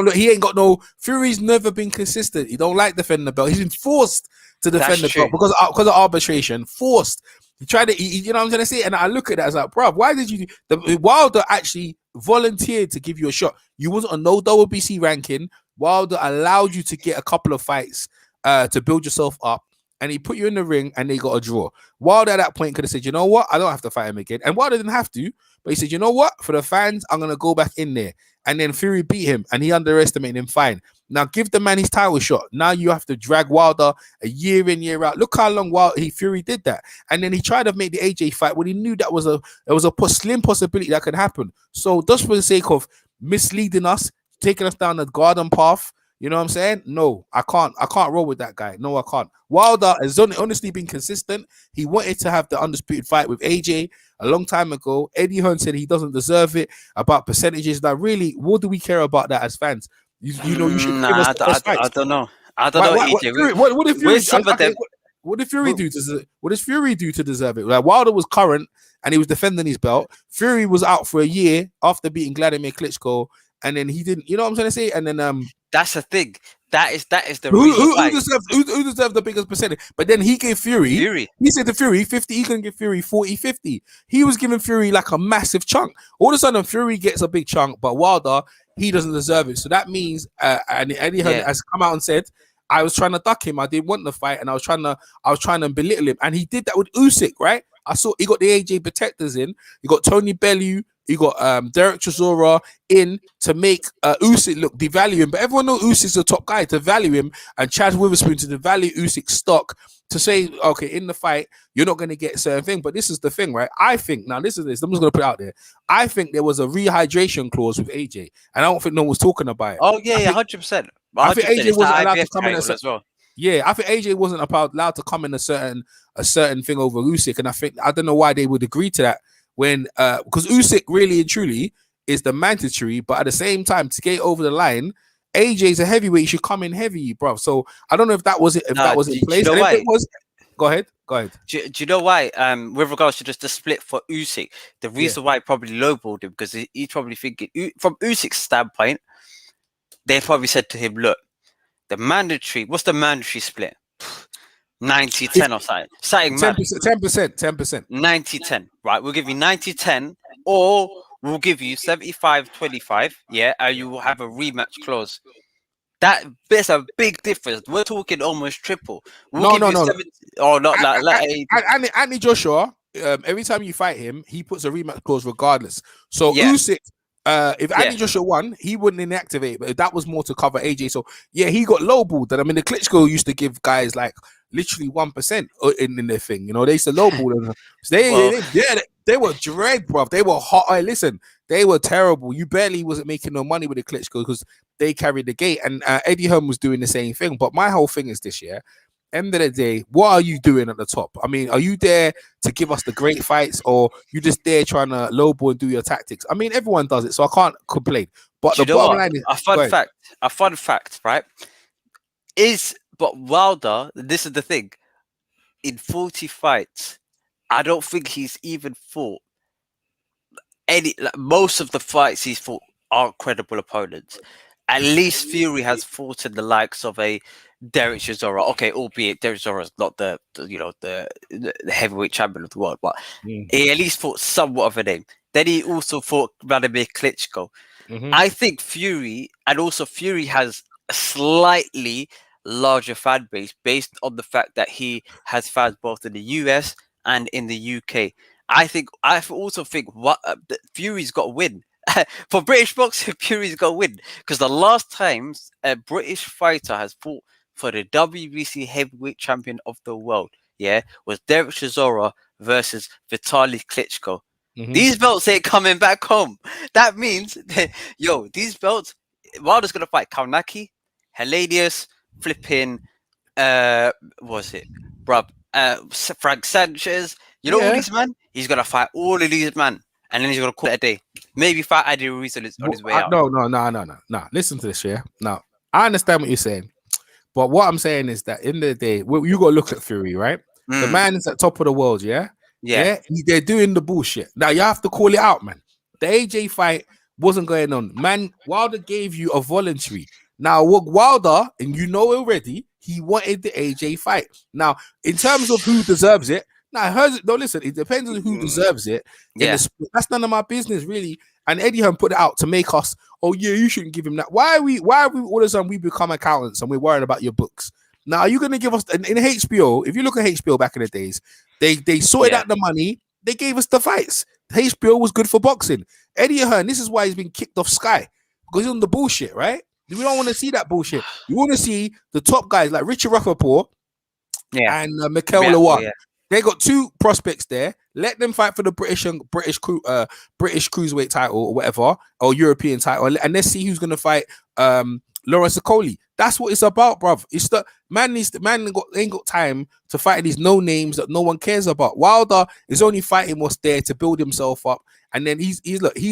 Fury's never been consistent. He don't like defending the belt. He's been forced to defend the belt because of arbitration. Forced. He tried to, you know what I'm trying to say? And I look at that as like, bro, why did you the Wilder actually volunteered to give you a shot? You wasn't on no WBC ranking. Wilder allowed you to get a couple of fights to build yourself up, and he put you in the ring and they got a draw. Wilder at that point could have said, you know what? I don't have to fight him again. And Wilder didn't have to, but he said, you know what? For the fans, I'm going to go back in there. And then Fury beat him and he underestimated him. Fine. Now give the man his title shot. Now you have to drag Wilder a year in, year out. Look how long Fury did that. And then he tried to make the AJ fight when he knew that was a slim possibility that could happen. So just for the sake of misleading us, taking us down the garden path, You know what I'm saying? No, I can't. I can't roll with that guy. No, I can't. Wilder has honestly been consistent. He wanted to have the undisputed fight with AJ a long time ago. Eddie Hearn said he doesn't deserve it. About percentages, now really, what do we care about that as fans? You know, you should give us Nah, the best I fights. don't know. I don't know, What, EJ. Fury, what did Fury? With some of Okay, them, what did Fury with- do to? What does Fury do to deserve it? Like Wilder was current and he was defending his belt. Fury was out for a year after beating Vladimir Klitschko, and then he didn't. You know what I'm trying to say? And then that's the thing. That is the who, reason who, why. who deserved the biggest percentage? But then he gave Fury. Fury. He said to Fury 50. He couldn't give Fury 40-50. He was giving Fury like a massive chunk. All of a sudden, Fury gets a big chunk, but Wilder, he doesn't deserve it. So that means, and Eddie Hearn has come out and said, I was trying to duck him. I didn't want the fight, and I was trying to belittle him. And he did that with Usyk, right? I saw he got the AJ protectors in. You got Tony Bellew. You got Derek Chisora in to make Usyk look devalue him. But everyone knows Usyk's the top guy to value him, and Chad Witherspoon to devalue Usyk's stock to say, okay, in the fight, you're not going to get a certain thing. But this is the thing, right? I think, now listen to this. I'm just going to put it out there. I think there was a rehydration clause with AJ, and I don't think no one was talking about it. Oh, yeah, 100%. I think AJ wasn't allowed to come in as well. Yeah, I think AJ wasn't allowed to come in a certain thing over Usyk, and I don't know why they would agree to that when because Usyk really and truly is the mandatory, but at the same time to get over the line, AJ's a heavyweight. He should come in heavy, bro. So I don't know if that was it. If that was in place, you know why? If it was, go ahead. Do you know why? With regards to just the split for Usyk, the reason why I probably lowballed him because he's probably thinking from Usyk's standpoint, they probably said to him, "Look, what's the mandatory split? 90-10 or something. 10%. 90-10. Right, we'll give you 90-10, or we'll give you 75-25. Yeah, and you will have a rematch clause. There's a big difference. We're talking almost triple. No. 70, or not Anthony Joshua. Every time you fight him, he puts a rematch clause regardless. So Usyk. If Anthony Joshua won, he wouldn't inactivate, but that was more to cover AJ. So yeah, he got lowballed. And I mean, the Klitschko used to give guys like literally 1% in their thing. You know, they used to lowball them. So they were dread, bro. They were hot. Listen, they were terrible. You barely wasn't making no money with the Klitschko because they carried the gate. And Eddie Hearn was doing the same thing. But my whole thing is this year. End of the day, what are you doing at the top? I mean, are you there to give us the great fights, or you just there trying to lowball and do your tactics? I mean, everyone does it, so I can't complain. But the bottom line is a fun fact, right? But Wilder, this is the thing. In 40 fights, I don't think he's even fought most of the fights he's fought are credible opponents. At least Fury has fought in the likes of a Derek Chisora. Okay, albeit Derek Chisora is not the heavyweight champion of the world, but he at least fought somewhat of a name. Then he also fought Vladimir Klitschko. I think Fury has a slightly larger fan base based on the fact that he has fans both in the US and in the UK. I also think Fury's got to win. For British boxing, Fury's got to win because the last time a British fighter has fought for the WBC heavyweight champion of the world, was Derek Chisora versus Vitaly Klitschko. These belts ain't coming back home. That means, these belts, Wilder's gonna fight Kaunaki, Helenius, flipping, Frank Sanchez. All these man. He's gonna fight all of these man, and then he's gonna call it a day. Maybe fight Eddie Ruiz on his way out. No. Listen to this, Now, I understand what you're saying, but what I'm saying is that in the day, you got to look at Fury, right? The man is at top of the world, yeah. They're doing the bullshit. Now you have to call it out, man. The AJ fight wasn't going on, man. Wilder gave you a voluntary. Now, Wilder, and you know already, he wanted the AJ fight. Now, in terms of who deserves it. Listen, it depends on who deserves it. That's none of my business, really. And Eddie Hearn put it out to make us, you shouldn't give him that. Why are we all of a sudden we become accountants and we're worried about your books? Now, are you going to give us, in HBO, if you look at HBO back in the days, they sorted out the money, they gave us the fights. HBO was good for boxing. Eddie Hearn, this is why he's been kicked off Sky, because he's on the bullshit, right? We don't want to see that bullshit. We want to see the top guys like Richard Rappaport and Mikel Lewan. They got two prospects there. Let them fight for the British cruiserweight title or whatever, or European title, and let's see who's going to fight Lawrence Okoli. That's what it's about, bruv. It's the man ain't got time to fight these no names that no one cares about. Wilder is only fighting what's there to build himself up, and then he's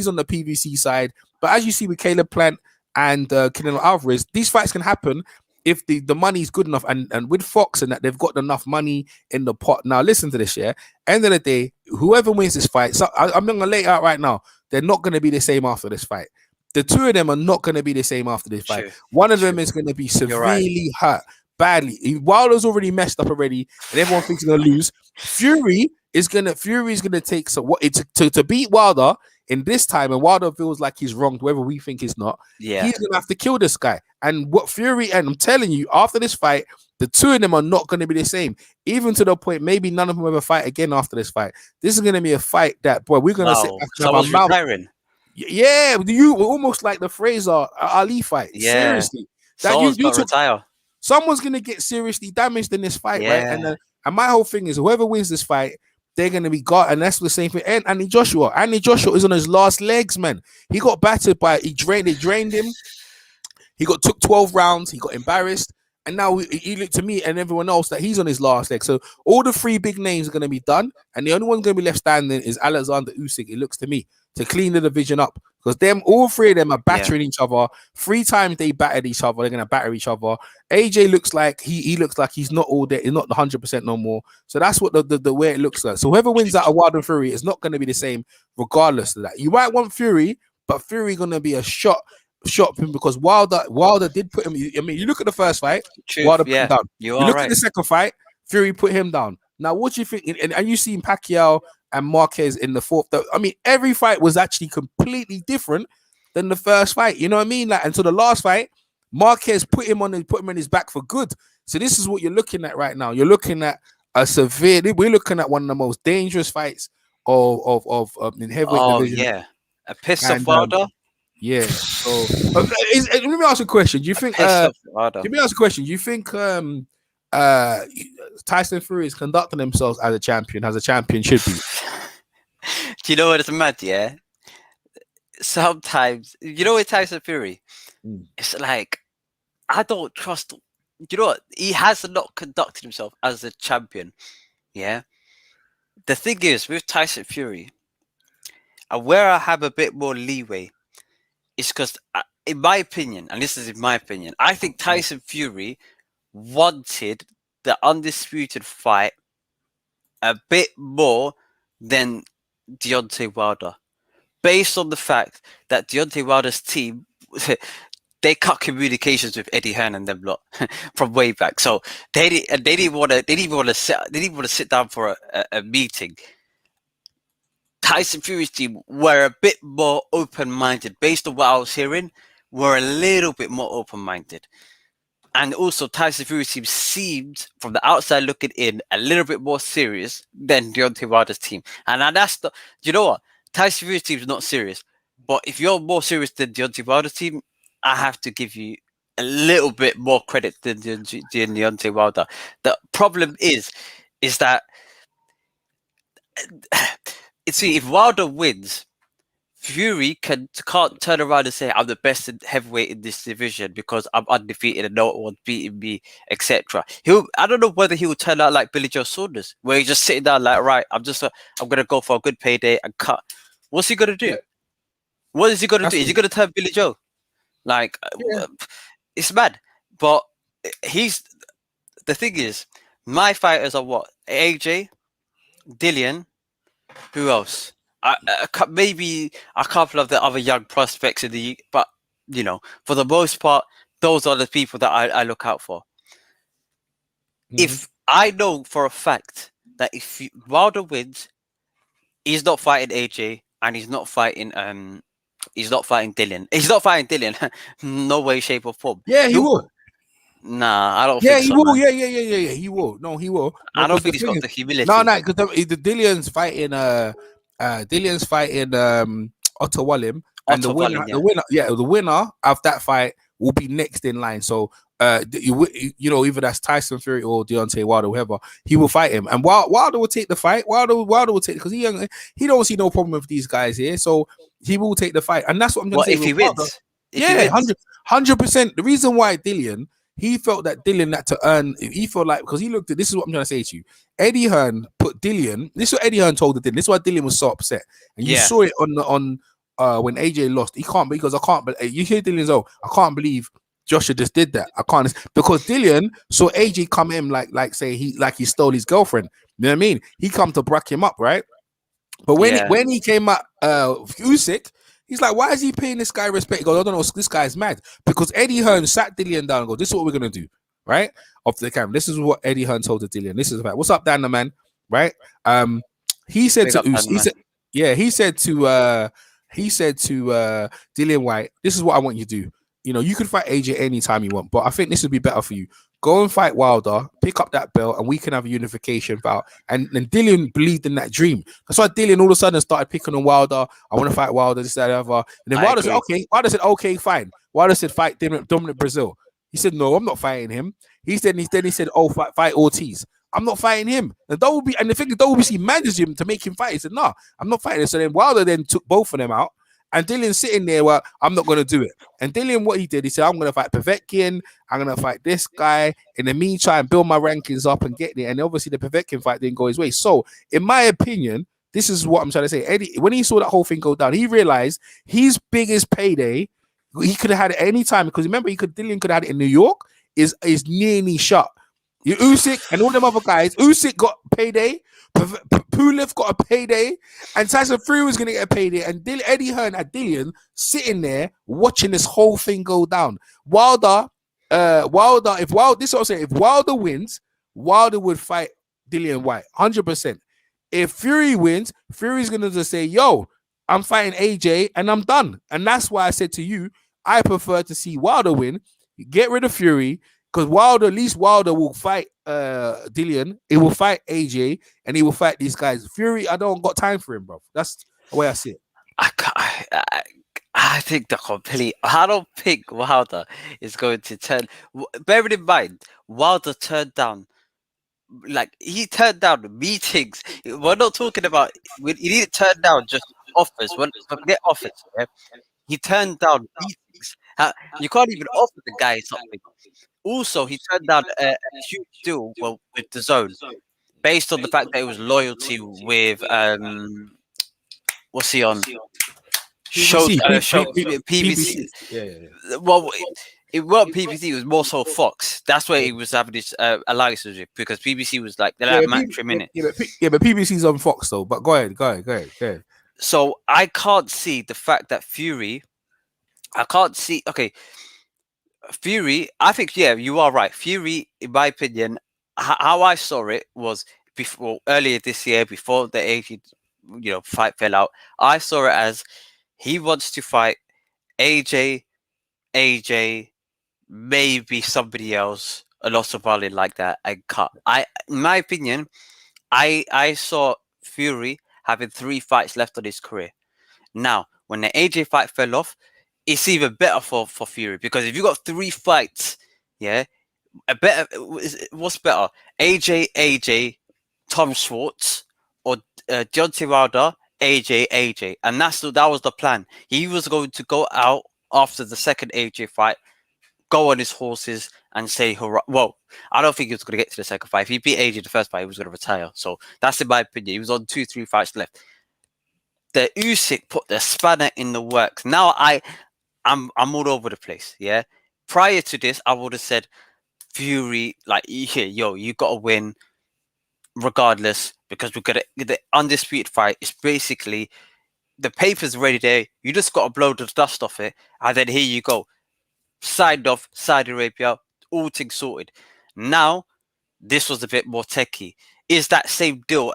on the PVC side. But as you see with Caleb Plant and Canelo Alvarez, these fights can happen if the money is good enough, and with Fox and that they've got enough money in the pot. Now listen to this, yeah. End of the day, whoever wins this fight, so I'm gonna lay it out right now. They're not gonna be the same after this fight. The two of them are not going to be the same after this fight. One of them is going to be severely hurt badly. Wilder's already messed up already, and everyone thinks he's going to lose. Fury's going to take to beat Wilder in this time, and Wilder feels like he's wronged, whether we think he's not. Yeah, he's going to have to kill this guy. And what Fury, and I'm telling you, after this fight, the two of them are not going to be the same. Even to the point, maybe none of them ever fight again after this fight. This is going to be a fight that, boy, we're going to sit back and have our mouth. Retiring. Yeah, you almost like the Fraser Ali fight. Yeah. Seriously, that you retire. Someone's gonna get seriously damaged in this fight, right? And my whole thing is, whoever wins this fight, they're gonna be got, and that's the same thing. And Anthony Joshua is on his last legs, man. He got battered they drained him. He took 12 rounds. He got embarrassed, and now he looked to me and everyone else that he's on his last leg. So all the three big names are gonna be done, and the only one gonna be left standing is Alexander Usyk. It looks to me, to clean the division up, because all three of them are battering each other. 3 times they battered each other, they're gonna batter each other. AJ looks like he looks like he's not all there, he's not 100% no more. So that's what the way it looks like. So whoever wins out of Wilder Fury is not gonna be the same, regardless of that. You might want Fury, but Fury gonna be a shot him, because Wilder did put him. I mean, you look at the first fight, Wilder put him down. You look at the second fight, Fury put him down. Now, what do you think? And you seen Pacquiao and Marquez in the fourth. I mean, every fight was actually completely different than the first fight. You know what I mean? Like, until the last fight, Marquez put him on his back for good. So this is what you're looking at right now. You're looking at we're looking at one of the most dangerous fights of in heavyweight division. Yeah, a piss off Wilder. Yeah. So let me ask a question. Do you think? Let me ask a question. Do you think Tyson Fury is conducting themselves as a champion should be? Do you know what it's mad? Yeah. Sometimes, you know, with Tyson Fury, it's like, I don't trust. You know what? He has not conducted himself as a champion. Yeah. The thing is, with Tyson Fury, and where I have a bit more leeway, is because, in my opinion, and this is in my opinion, I think Tyson Fury wanted the undisputed fight a bit more than Deontay Wilder, based on the fact that Deontay Wilder's team, they cut communications with Eddie Hearn and them lot from way back. So they didn't want to sit down for a meeting. Tyson Fury's team were a bit more open-minded, based on what I was hearing. Were a little bit more open-minded. And also, Tyson Fury's team seemed, from the outside looking in, a little bit more serious than Deontay Wilder's team. And that's you know what? Tyson Fury's team is not serious. But if you're more serious than Deontay Wilder's team, I have to give you a little bit more credit than Deontay Wilder. The problem is that, see, if Wilder wins, Fury can't turn around and say, I'm the best heavyweight in this division because I'm undefeated and no one's beating me, etc. I don't know whether he will turn out like Billy Joe Saunders, where he's just sitting down like, right, I'm gonna go for a good payday and cut. What's he gonna do? Yeah. What is he gonna do? Is he gonna turn Billy Joe? Like, it's mad. But the thing is, my fighters are what? AJ, Dillian, who else? Maybe a couple of the other young prospects but you know, for the most part, those are the people that I look out for. If I know for a fact that if Wilder wins, he's not fighting AJ and he's not fighting Dillian. He's not fighting Dillian. No way, shape, or form. Yeah, he will. Nah, I don't think so. Yeah, he will. Yeah, he will. No, he will. I don't think he's got the humility. No, because the Dillian's fighting Otto Wallim, and the winner of that fight will be next in line. So you know, either that's Tyson Fury or Deontay Wilder, whoever, he will fight him. And Wilder will take the fight. Wilder will take, because he don't see no problem with these guys here. So he will take the fight, and that's what I'm going to say. If he wins? if he Yeah, wins. 100%. The reason why Dillian, he felt that Dillian had to earn. He felt like because he looked at this is what I'm trying to say to you. Eddie Hearn put Dillian. This is what Eddie Hearn told the Dillian. This is why Dillian was so upset, and you Yeah, saw it on when AJ lost. He can't because I can't. But you hear Dillian's I can't believe Joshua just did that. I can't because Dillian saw AJ come in like say he stole his girlfriend. You know what I mean? He come to brack him up, right? But yeah, when he came at Usyk, he's like, why is he paying this guy respect? He goes, I don't know, this guy's mad. Because Eddie Hearn sat Dillian down and goes, this is what we're gonna do, right? Off the camera. This is what Eddie Hearn told the Dillian. This is the fact. What's up, Dan the man? Right? He said big to up Usyk, Dan, man. he said to Dillian White, this is what I want you to do. You know, you can fight AJ anytime you want, but I think this would be better for you. Go and fight Wilder, pick up that belt, and we can have a unification bout. And Dillian believed in that dream. That's why Dillian all of a sudden started picking on Wilder. I want to fight Wilder, this, that, other. And then I Wilder said, agree. okay. Wilder said, okay, fine. Wilder said, fight Dominic Brazil. He said, no, I'm not fighting him. He said, oh, fight Ortiz. I'm not fighting him. And the thing is, WBC managed him to make him fight. He said, no, I'm not fighting him. So then Wilder then took both of them out. And Dillian sitting there, well, I'm not going to do it. And Dillian, what he did, he said, I'm going to fight Povetkin. I'm going to fight this guy. In the meantime, build my rankings up and get there. And obviously, the Povetkin fight didn't go his way. So, in my opinion, this is what I'm trying to say. Eddie, when he saw that whole thing go down, he realized his biggest payday, he could have had it any time. Because remember, Dillian could have had it in New York, is nearly shot. You Usyk and all them other guys, Usyk got payday. Pulev got a payday, and Tyson Fury was going to get a payday, and Eddie Hearn and Dillian sitting there watching this whole thing go down. Wilder, this is what I'm saying. If Wilder wins, Wilder would fight Dillian White, 100%. If Fury wins, Fury's going to just say, yo, I'm fighting AJ, and I'm done. And that's why I said to you, I prefer to see Wilder win, get rid of Fury, because at least Wilder will fight Dillian, he will fight AJ, and he will fight these guys. Fury, I don't got time for him, bro. That's the way I see it. I think the complete. I don't think Wilder is going to turn. Bear in mind, Wilder turned down. Like he turned down meetings. We're not talking about. He didn't turn down just offers. Forget offers. Yeah? He turned down meetings. You can't even offer the guy something. Also, he turned down a huge deal with the Zone, based on the fact that it was loyalty with what's he on? PBC. Yeah. Well, it wasn't PBC. It was more so Fox. That's where he was having this alliance with, because PBC was like they're like match a minute. But PBC's on Fox though. But go ahead. So I can't see the fact that Fury. I can't see. Okay, Fury. I think you are right. Fury, in my opinion, how I saw it was earlier this year, before the 80, fight fell out. I saw it as he wants to fight AJ, maybe somebody else, a lot of volley like that, and cut. In my opinion, I saw Fury having 3 fights left on his career. Now, when the AJ fight fell off, it's even better for Fury, because if you got 3 fights, what's better? AJ, Tom Schwartz, or Deontay Wilder, AJ, and that was the plan. He was going to go out after the second AJ fight, go on his horses and say hurrah. Well, I don't think he was going to get to the second fight. If he beat AJ the first fight, he was going to retire. So that's in my opinion. He was on 2-3 fights left. The Usyk put the spanner in the works. Now I'm all over the place. Yeah. Prior to this, I would have said Fury, like, you got to win regardless, because we're gonna the undisputed fight. It's basically the paper's ready there. You just got to blow the dust off it, and then here you go. Signed off, Saudi Arabia, all things sorted. Now, this was a bit more techie. Is that same deal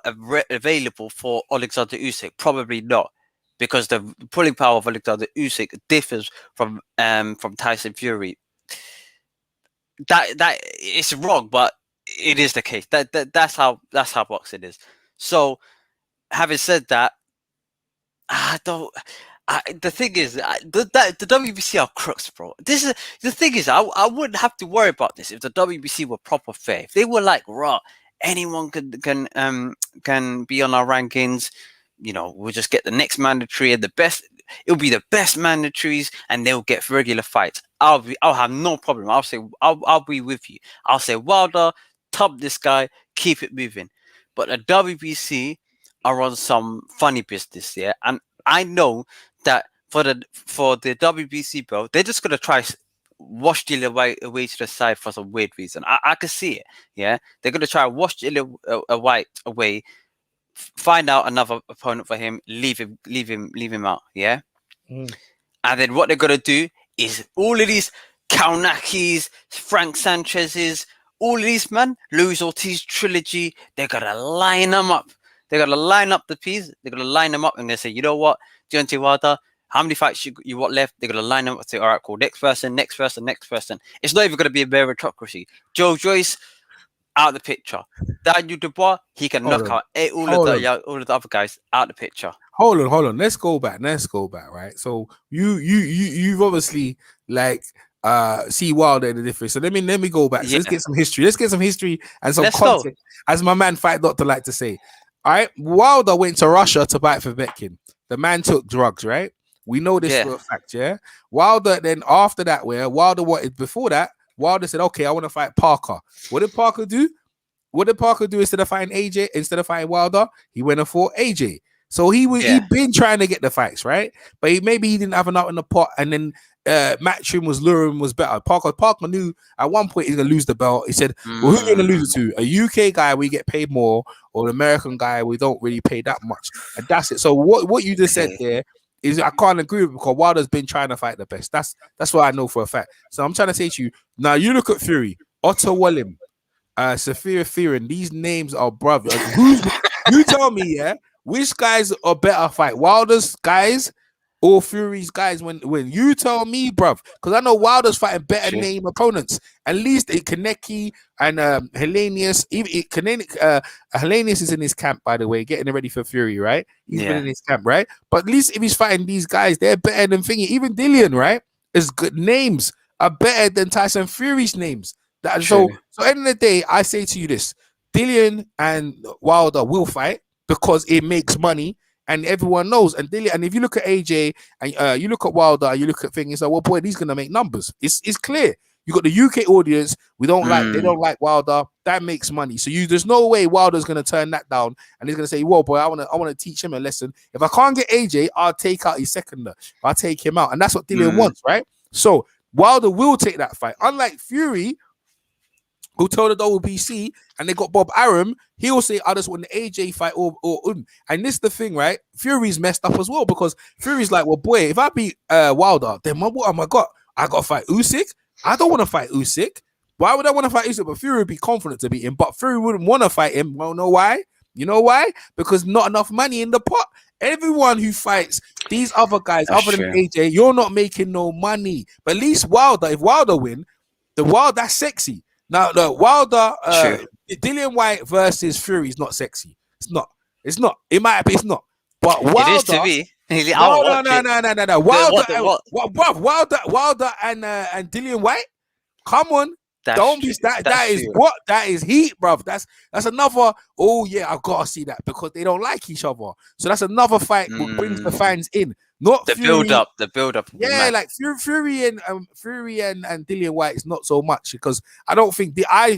available for Alexander Usyk? Probably not, because the pulling power of Alexander Usyk differs from Tyson Fury. That it's wrong, but it is the case. That's how boxing is. So, having said that, I don't. The thing is, the WBC are crooks, bro. This is the thing is, I wouldn't have to worry about this if the WBC were proper fair. If they were like, raw, anyone can be on our rankings. We'll just get the next mandatory and the best. it'll be the best mandatories, and they'll get regular fights. I'll have no problem. I'll be with you. I'll say Wilder, top this guy, keep it moving. But the WBC are on some funny business, yeah, and I know that for the WBC belt, they're just gonna try wash Dillian away to the side for some weird reason. I can see it. Yeah, they're gonna try wash Dillian White away, find out another opponent for him, leave him out. Yeah, and then what they're gonna do is all of these Kaunakis, Frank Sanchez's, all of these man, Luis Ortiz trilogy, they're gonna line them up. They're gonna line up the piece. They're gonna line them up, and they say, you know what, Deontay Wilder, how many fights you want left? They're gonna line them up and say, all right, cool, next person, next person, next person. It's not even gonna be a meritocracy. Joe Joyce out of the picture. Daniel Dubois, he can knock out all of the other guys out of the picture. Hold on. Let's go back, right? So you've obviously like see Wilder in the difference. So let me go back. So let's get some history. Let's get some history and some context, as my man Fight Doctor like to say. All right, Wilder went to Russia to fight for Vetkin. The man took drugs, right? We know this for a fact, yeah. Wilder then after that, where Wilder wanted before that, Wilder said, okay, I want to fight Parker. What did Parker do? Instead of fighting AJ, instead of fighting Wilder, he went and fought AJ. So he'd been trying to get the fights, right? But maybe he didn't have enough in the pot, and then Matchroom was luring was better. Parker knew at one point he's gonna lose the belt. He said, well, who's gonna lose it to? A UK guy we get paid more, or an American guy we don't really pay that much. And that's it. So what you just said there is I can't agree with, because Wilder's been trying to fight the best. That's what I know for a fact. So I'm trying to say to you, now you look at Fury, Otto Wallim, Safir Fearon, these names are brothers. You tell me, yeah, which guys are better fight? Wilder's guys or Fury's guys? When you tell me, bruv, because I know Wilder's fighting better name opponents. At least Kaneki and Hellenius. Even Hellenius is in his camp, by the way, getting ready for Fury, right? He's been in his camp, right? But at least if he's fighting these guys, they're better than Thingy. Even Dillian, right? His good names are better than Tyson Fury's names. So end of the day, I say to you this: Dillian and Wilder will fight because it makes money, and everyone knows. And Dillian, and if you look at AJ and you look at Wilder, and you look at things, like, well, boy, he's gonna make numbers. It's clear. You got the UK audience. They don't like Wilder. That makes money. So there's no way Wilder's gonna turn that down, and he's gonna say, "Well, boy, I wanna teach him a lesson. If I can't get AJ, I'll take out his seconder. I'll take him out," and that's what Dillian wants, right? So Wilder will take that fight. Unlike Fury, who told the WBC and they got Bob Arum, he'll say, I just want the AJ fight or And this is the thing, right? Fury's messed up as well, because Fury's like, well, boy, if I beat Wilder, then what am I got? I got to fight Usyk? I don't want to fight Usyk. Why would I want to fight Usyk? But Fury would be confident to beat him, but Fury wouldn't want to fight him. Well, know why? You know why? Because not enough money in the pot. Everyone who fights these other guys, other than AJ, you're not making no money. But at least Wilder, if Wilder win, that's sexy. Now, the Wilder, Dillian White versus Fury is not sexy. It's not. It might be. It's not. But Wilder, it is to me. No. Wilder and Dillian White. Come on. Don't be that. That is what? That is heat, bruv. That's another. Oh yeah, I've got to see that, because they don't like each other. So that's another fight that brings the fans in. Not the Fury. build up. Yeah, like Fury and Dillian White is not so much, because I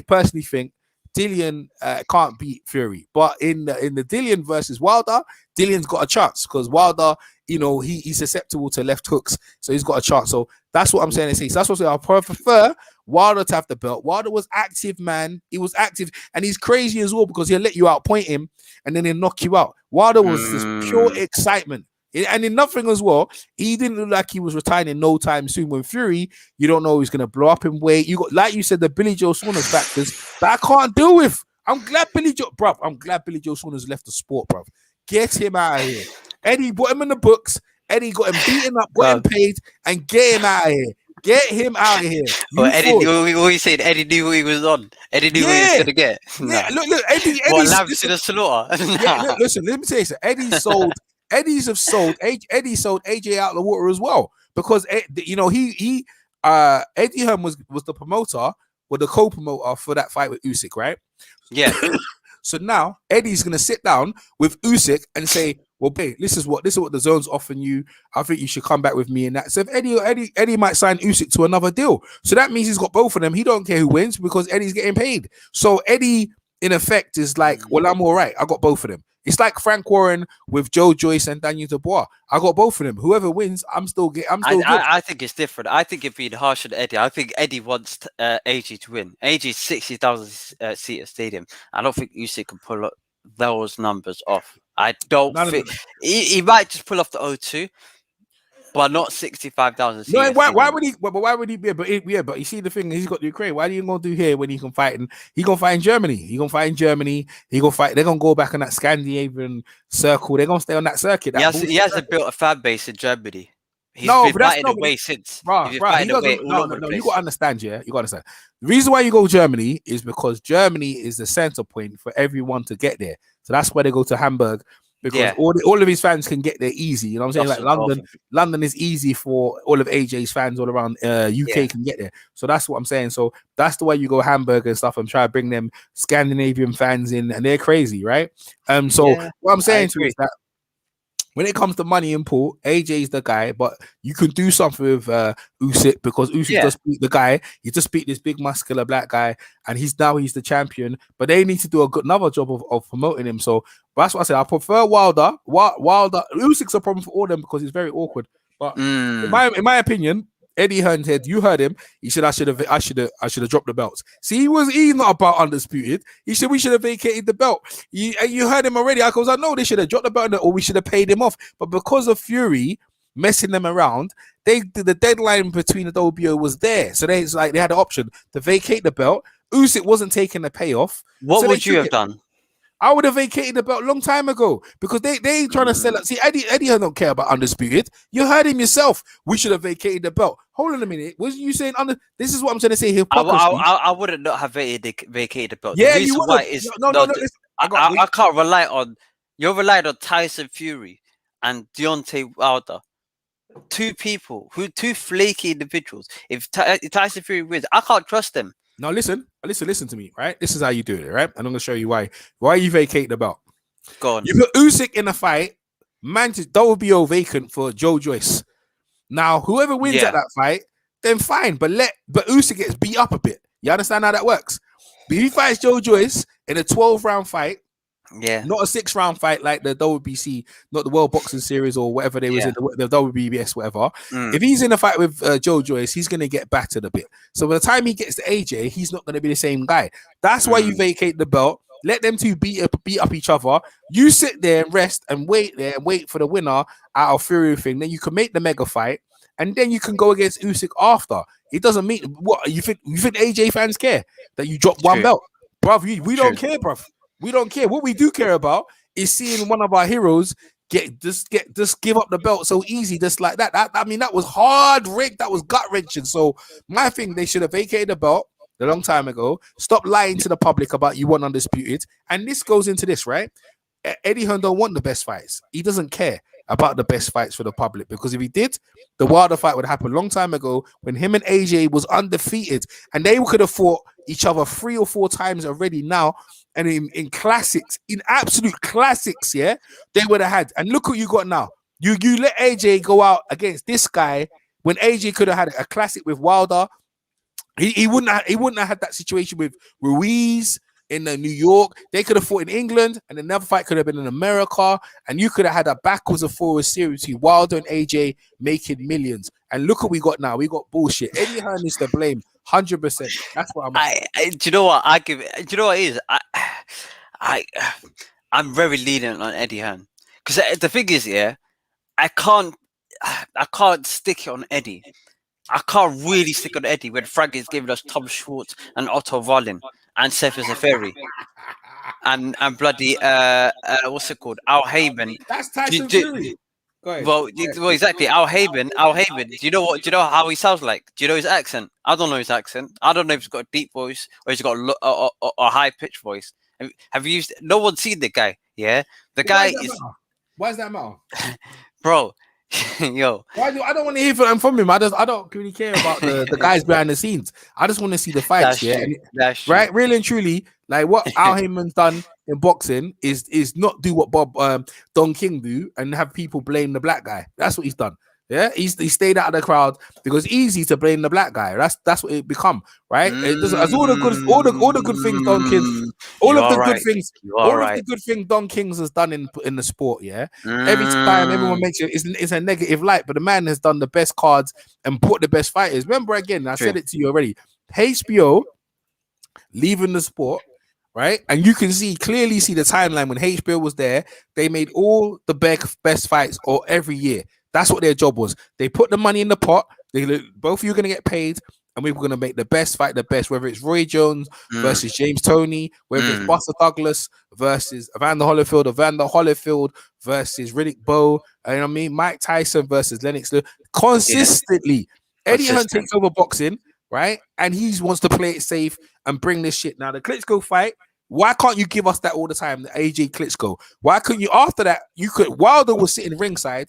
personally think Dillian can't beat Fury. But in the Dillian versus Wilder, Dillian's got a chance, because Wilder, he's susceptible to left hooks, so he's got a chance. So that's what I'm saying. So that's what I'm saying. I prefer Wilder to have the belt. Wilder was active, man. He was active, and he's crazy as well, because he'll let you outpoint him and then he'll knock you out. Wilder was just pure excitement. And in nothing as well, he didn't look like he was retiring in no time soon. When Fury, you don't know he's going to blow up in weight. You got, like you said, the Billy Joe Saunders factors that I can't deal with. I'm glad Billy Joe Saunders left the sport, bruv. Get him out of here. Eddie put him in the books. Eddie got him beaten up, got him paid, and get him out of here. Get him out of here. Well, Eddie, what you saying? Eddie knew what he was on. Eddie knew what he was going to get. Yeah, look, Eddie. What, lambs to the slaughter? Yeah, listen, let me tell you something. Eddie sold AJ out of the water as well, because Eddie Hearn was the promoter, or the co-promoter for that fight with Usyk, right? Yeah. So now Eddie's gonna sit down with Usyk and say, well, hey, this is what the zone's offering you. I think you should come back with me in that. So if Eddie might sign Usyk to another deal. So that means he's got both of them. He don't care who wins because Eddie's getting paid. So Eddie, in effect, is like, well, I'm all right. I got both of them. It's like Frank Warren with Joe Joyce and Daniel Dubois. I got both of them. Whoever wins, I'm still good. I think it's different. I think it'd be harsh on Eddie. I think Eddie wants AJ to win. AJ's 60,000 seat stadium. I don't think Usyk can pull up those numbers off. I don't think he might just pull off the O2, but not 65,000 seat. No, why would he? But why would he be? But you see the thing, he's got Ukraine. Why do you gonna do here when he can fight? And he gonna fight in Germany. He gonna fight in Germany. He gonna fight. They're gonna go back on that Scandinavian circle. They're gonna stay on that circuit. He hasn't built a fan base in Germany. He's been fighting away since. No, you gotta understand, yeah. You gotta understand. The reason why you go to Germany is because Germany is the center point for everyone to get there. So that's why they go to Hamburg. Because all of his fans can get there easy. You know what I'm saying? Like London is easy for all of AJ's fans all around. UK can get there. So that's what I'm saying. So that's the way you go Hamburg and stuff and try to bring them Scandinavian fans in, and they're crazy, right? What I'm saying to you is that when it comes to money in pool, AJ is the guy, but you can do something with Usyk because Usyk just beat the guy. He just beat this big muscular black guy, and he's the champion. But they need to do another job of promoting him. So that's what I said. I prefer Wilder. Wilder. Usyk's a problem for all of them because it's very awkward. But in my opinion, Eddie Hearn said, you heard him. He said, I should have dropped the belts. See, he's not about undisputed. He said we should have vacated the belt. You heard him already. I goes, I know they should have dropped the belt or we should have paid him off. But because of Fury messing them around, the deadline between the WBO was there. So they had the option to vacate the belt. Usyk wasn't taking the payoff. What would you have done? I would have vacated the belt a long time ago because they trying to sell it. See, Eddie don't care about undisputed. You heard him yourself. We should have vacated the belt. Hold on a minute. Was you saying this is what I'm trying to say here? I wouldn't not have vacated the belt. Yeah, the reason why is I can't rely on. You're relying on Tyson Fury and Deontay Wilder. Two flaky individuals. If Tyson Fury wins, I can't trust them. Now listen to me, right? This is how you do it, right? And I'm gonna show you why you vacate the belt. Go on. You put Usyk in a fight, WBO vacant for Joe Joyce. Now, whoever wins at that fight, then fine. But Usyk gets beat up a bit. You understand how that works? But if he fights Joe Joyce in a 12-round fight, not a 6-round fight like the WBC, not the World Boxing Series or whatever they was in the WBS, whatever. If he's in a fight with Joe Joyce, he's going to get battered a bit. So by the time he gets to AJ, he's not going to be the same guy. That's why you vacate the belt. Let them two beat up each other. You sit there and rest and wait for the winner out of Fury thing. Then you can make the mega fight, and then you can go against Usyk after. It doesn't mean what you think. You think AJ fans care that you drop one belt, bruv? We don't care, bruv. We don't care. What we do care about is seeing one of our heroes just give up the belt so easy, just like that. That was hard rigged. That was gut wrenching. So my thing, they should have vacated the belt a long time ago. Stop lying to the public about you want undisputed. And this goes into this, right? Eddie Hearn don't want the best fights. He doesn't care about the best fights for the public, because if he did, the Wilder fight would happen a long time ago when him and AJ was undefeated, and they could have fought each other 3 or 4 times already now. And in classics, in absolute classics, they would have had. And look what you got now. You let AJ go out against this guy when AJ could have had a classic with Wilder. He wouldn't have had that situation with Ruiz in New York. They could have fought in England, and another fight could have been in America. And you could have had a backwards and forwards series with Wilder and AJ making millions. And look what we got now. We got bullshit. Eddie Hearn is to blame. 100%. That's what do you know what I give? Do you know what it is? I'm very lenient on Eddie Hearn, because the thing is, I can't stick it on Eddie. I can't really stick on Eddie when Frank is giving us Tom Schwartz and Otto Wallin and Seth Zaferi and bloody what's it called? Al Heyman. That's Tyson Fury. Well, exactly. Al Heyman. Do you know how he sounds like? Do you know his accent? I don't know his accent. I don't know if he's got a deep voice or he's got a high pitched voice. Have you used? No one's seen the guy. Yeah, the guy is. Why does that matter, bro? Yo, I don't want to hear from him. I don't really care about the guys behind the scenes. I just want to see the fights. That's true. Right, really and truly. Like what Al Heyman's done in boxing is not do what Bob Don King do and have people blame the black guy. That's what he's done. Yeah, he stayed out of the crowd because it's easy to blame the black guy. That's what it become, right? It doesn't, as all the good things Don King, all You of are the good right. things, You are all of right. the good things Don Kings has done in the sport. Yeah, every time everyone makes it's a negative light, but the man has done the best cards and put the best fighters. Remember again, I said True. it to you already. HBO leaving the sport, right? And you can clearly see the timeline when HBO was there. They made all the best fights or every year. That's what their job was. They put the money in the pot. Both of you are gonna get paid, and we were gonna make the best fight the best. Whether it's Roy Jones versus James Toney, whether it's Buster Douglas versus Evander Holyfield versus Riddick Bowe, you know what I mean? Mike Tyson versus Lennox Lewis. Consistently, Eddie Hearn takes over boxing, right? And he wants to play it safe and bring this shit. Now the Klitschko fight, why can't you give us that all the time? The AJ Klitschko. Why couldn't you after that? You could. Wilder was sitting ringside.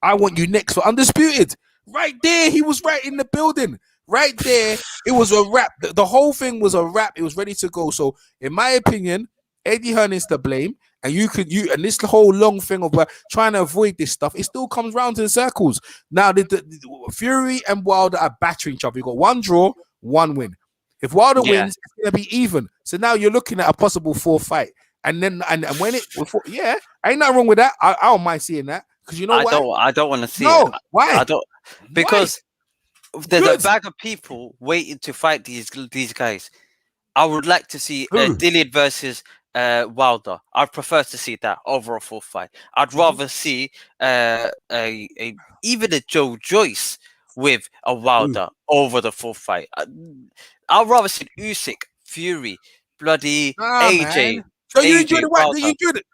I want you next for undisputed. Right there, he was right in the building. Right there, it was a wrap. The whole thing was a wrap. It was ready to go. So, in my opinion, Eddie Hearn is to blame. And and this whole long thing of trying to avoid this stuff, it still comes round to the circles. Now, the Fury and Wilder are battering each other. You got one draw, one win. If Wilder wins, it's gonna be even. So now you're looking at a possible 4th fight. And then and when ain't nothing wrong with that. I don't mind seeing that. Because you know I don't want to see it. Why? I don't because there's a bag of people waiting to fight these guys. I would like to see Dillian versus Wilder. I'd prefer to see that over a 4th fight. I'd rather see even a Joe Joyce with a Wilder over the 4th fight. I'd rather see Usyk, Fury, bloody AJ. Man. So you enjoyed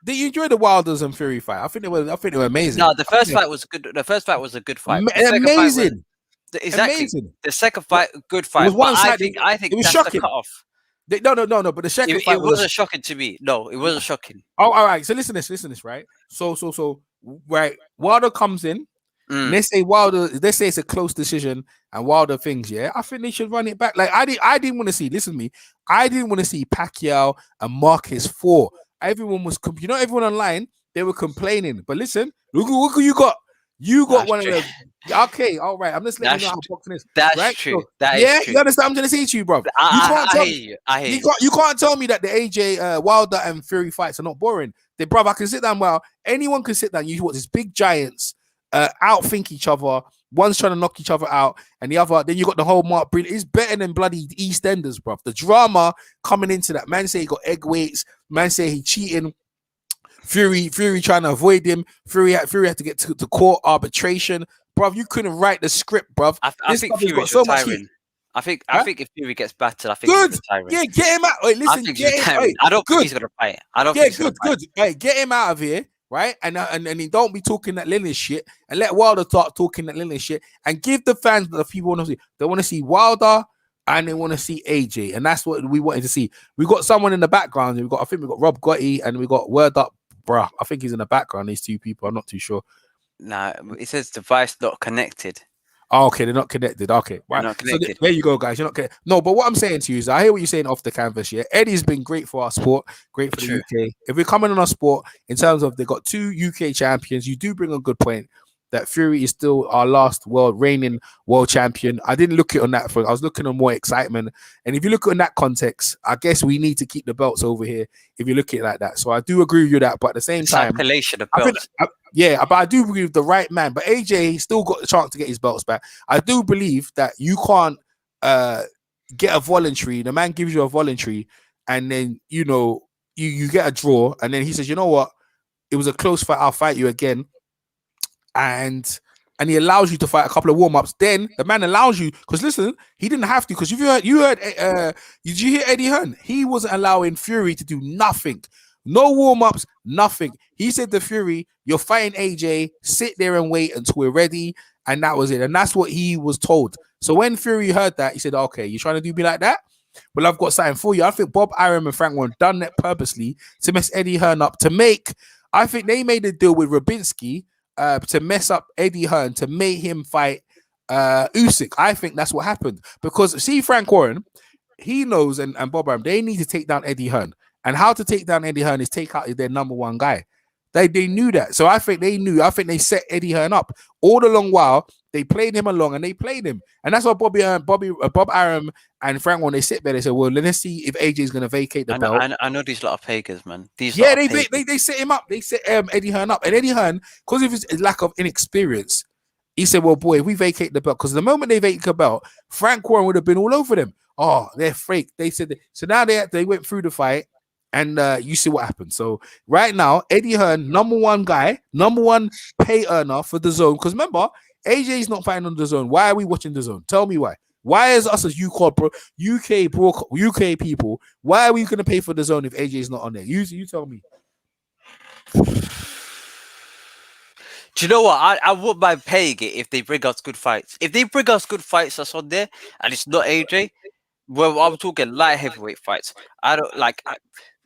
did you enjoy the Wilders and Fury fight? I think they were amazing. No, the first fight was good. The first fight was a good fight. Amazing. Exactly. Amazing. The second fight, good fight. It was I think it was that's shocking. the cutoff. No. But the second fight wasn't shocking to me. No, it wasn't shocking. Oh, all right. So listen to this, right? So right. Wilder comes in. Let's say it's a close decision and Wilder things, yeah. I think they should run it back. Like I didn't want to see. Listen to me. I didn't want to see Pacquiao and Marquez 4. Everyone was, everyone online they were complaining. But listen, look who you got. You got one of them. Okay, all right. I'm just letting you know how boxing is. That's right? true. So, that is true. You understand? I'm trying to say to you, bro. I hear you. You can't tell me that the AJ Wilder and Fury fights are not boring. I can sit down. Well, anyone can sit down. You watch these big giants outthink each other. One's trying to knock each other out, and the other. Then you got the whole Mark Breed. It's better than bloody EastEnders, bro. The drama coming into that. Man say he got egg weights. Man say he cheating. Fury trying to avoid him. Fury had to get to court arbitration, bruv. You couldn't write the script, bruv. I think Fury's so retiring. I think if Fury gets battered, I think he's retiring. Yeah, get him out. Wait, listen, I don't think he's gonna fight. I don't think he's gonna fight. Hey, get him out of here, right? And he don't be talking that Lillian shit, and let Wilder start talking that Lillian shit, and give the fans the people want to see. They want to see Wilder. And they want to see AJ, and that's what we wanted to see. We got someone in the background. I think we got Rob Gotti, and we got Word Up, bruh. I think he's in the background. These two people, I'm not too sure. Nah, it says device not connected. Oh, okay, they're not connected. Okay, right. Not connected. So there you go, guys. You're not connected. No, but what I'm saying to you is, I hear what you're saying off the canvas. Yeah, Eddie's been great for our sport, great for the UK. If we're coming on our sport in terms of they got 2 UK champions, you do bring a good point. That Fury is still our last reigning world champion. I didn't look at it on that front. I was looking on more excitement. And if you look at it in that context, I guess we need to keep the belts over here if you look at it like that. So I do agree with you that. But at the same time, circulation of belts. But I do agree with the right man. But AJ still got the chance to get his belts back. I do believe that you can't get a voluntary. The man gives you a voluntary, and then you get a draw, and then he says, you know what? It was a close fight. I'll fight you again. And he allows you to fight a couple of warm-ups. Then the man allows you, because listen, he didn't have to, because if you heard did you hear Eddie Hearn? He wasn't allowing Fury to do nothing. No warm-ups, nothing. He said to Fury, you're fighting AJ, sit there and wait until we're ready. And that was it. And that's what he was told. So when Fury heard that, he said, okay, you're trying to do me like that? Well, I've got something for you. I think Bob Arum and Frank Warren done that purposely to mess Eddie Hearn up, I think they made a deal with Rabinski to mess up Eddie Hearn, to make him fight Usyk. I think that's what happened. Because see, Frank Warren, he knows, and Bob Arum, they need to take down Eddie Hearn. And how to take down Eddie Hearn is take out their number one guy. They knew that. So I think they knew. I think they set Eddie Hearn up all the long while. They played him along and they played him. And that's why Bob Arum and Frank, when they sit there, they said, well, let's see if AJ is going to vacate the belt. I know these lot of pagans, man. They set him up. They set Eddie Hearn up. And Eddie Hearn, because of his lack of inexperience, he said, well, boy, if we vacate the belt, because the moment they vacate the belt, Frank Warren would have been all over them. Oh, they're fake. They said so now they went through the fight. And you see what happened. So right now, Eddie Hearn, number one guy, number one pay earner for the zone. Because remember, AJ is not fighting on the zone. Why are we watching the zone? Tell me why. Why is us as UK people? Why are we going to pay for the zone if AJ is not on there? You tell me. Do you know what? I wouldn't mind paying it if they bring us good fights. If they bring us good fights that's on there and it's not AJ, well, I'm talking light heavyweight fights.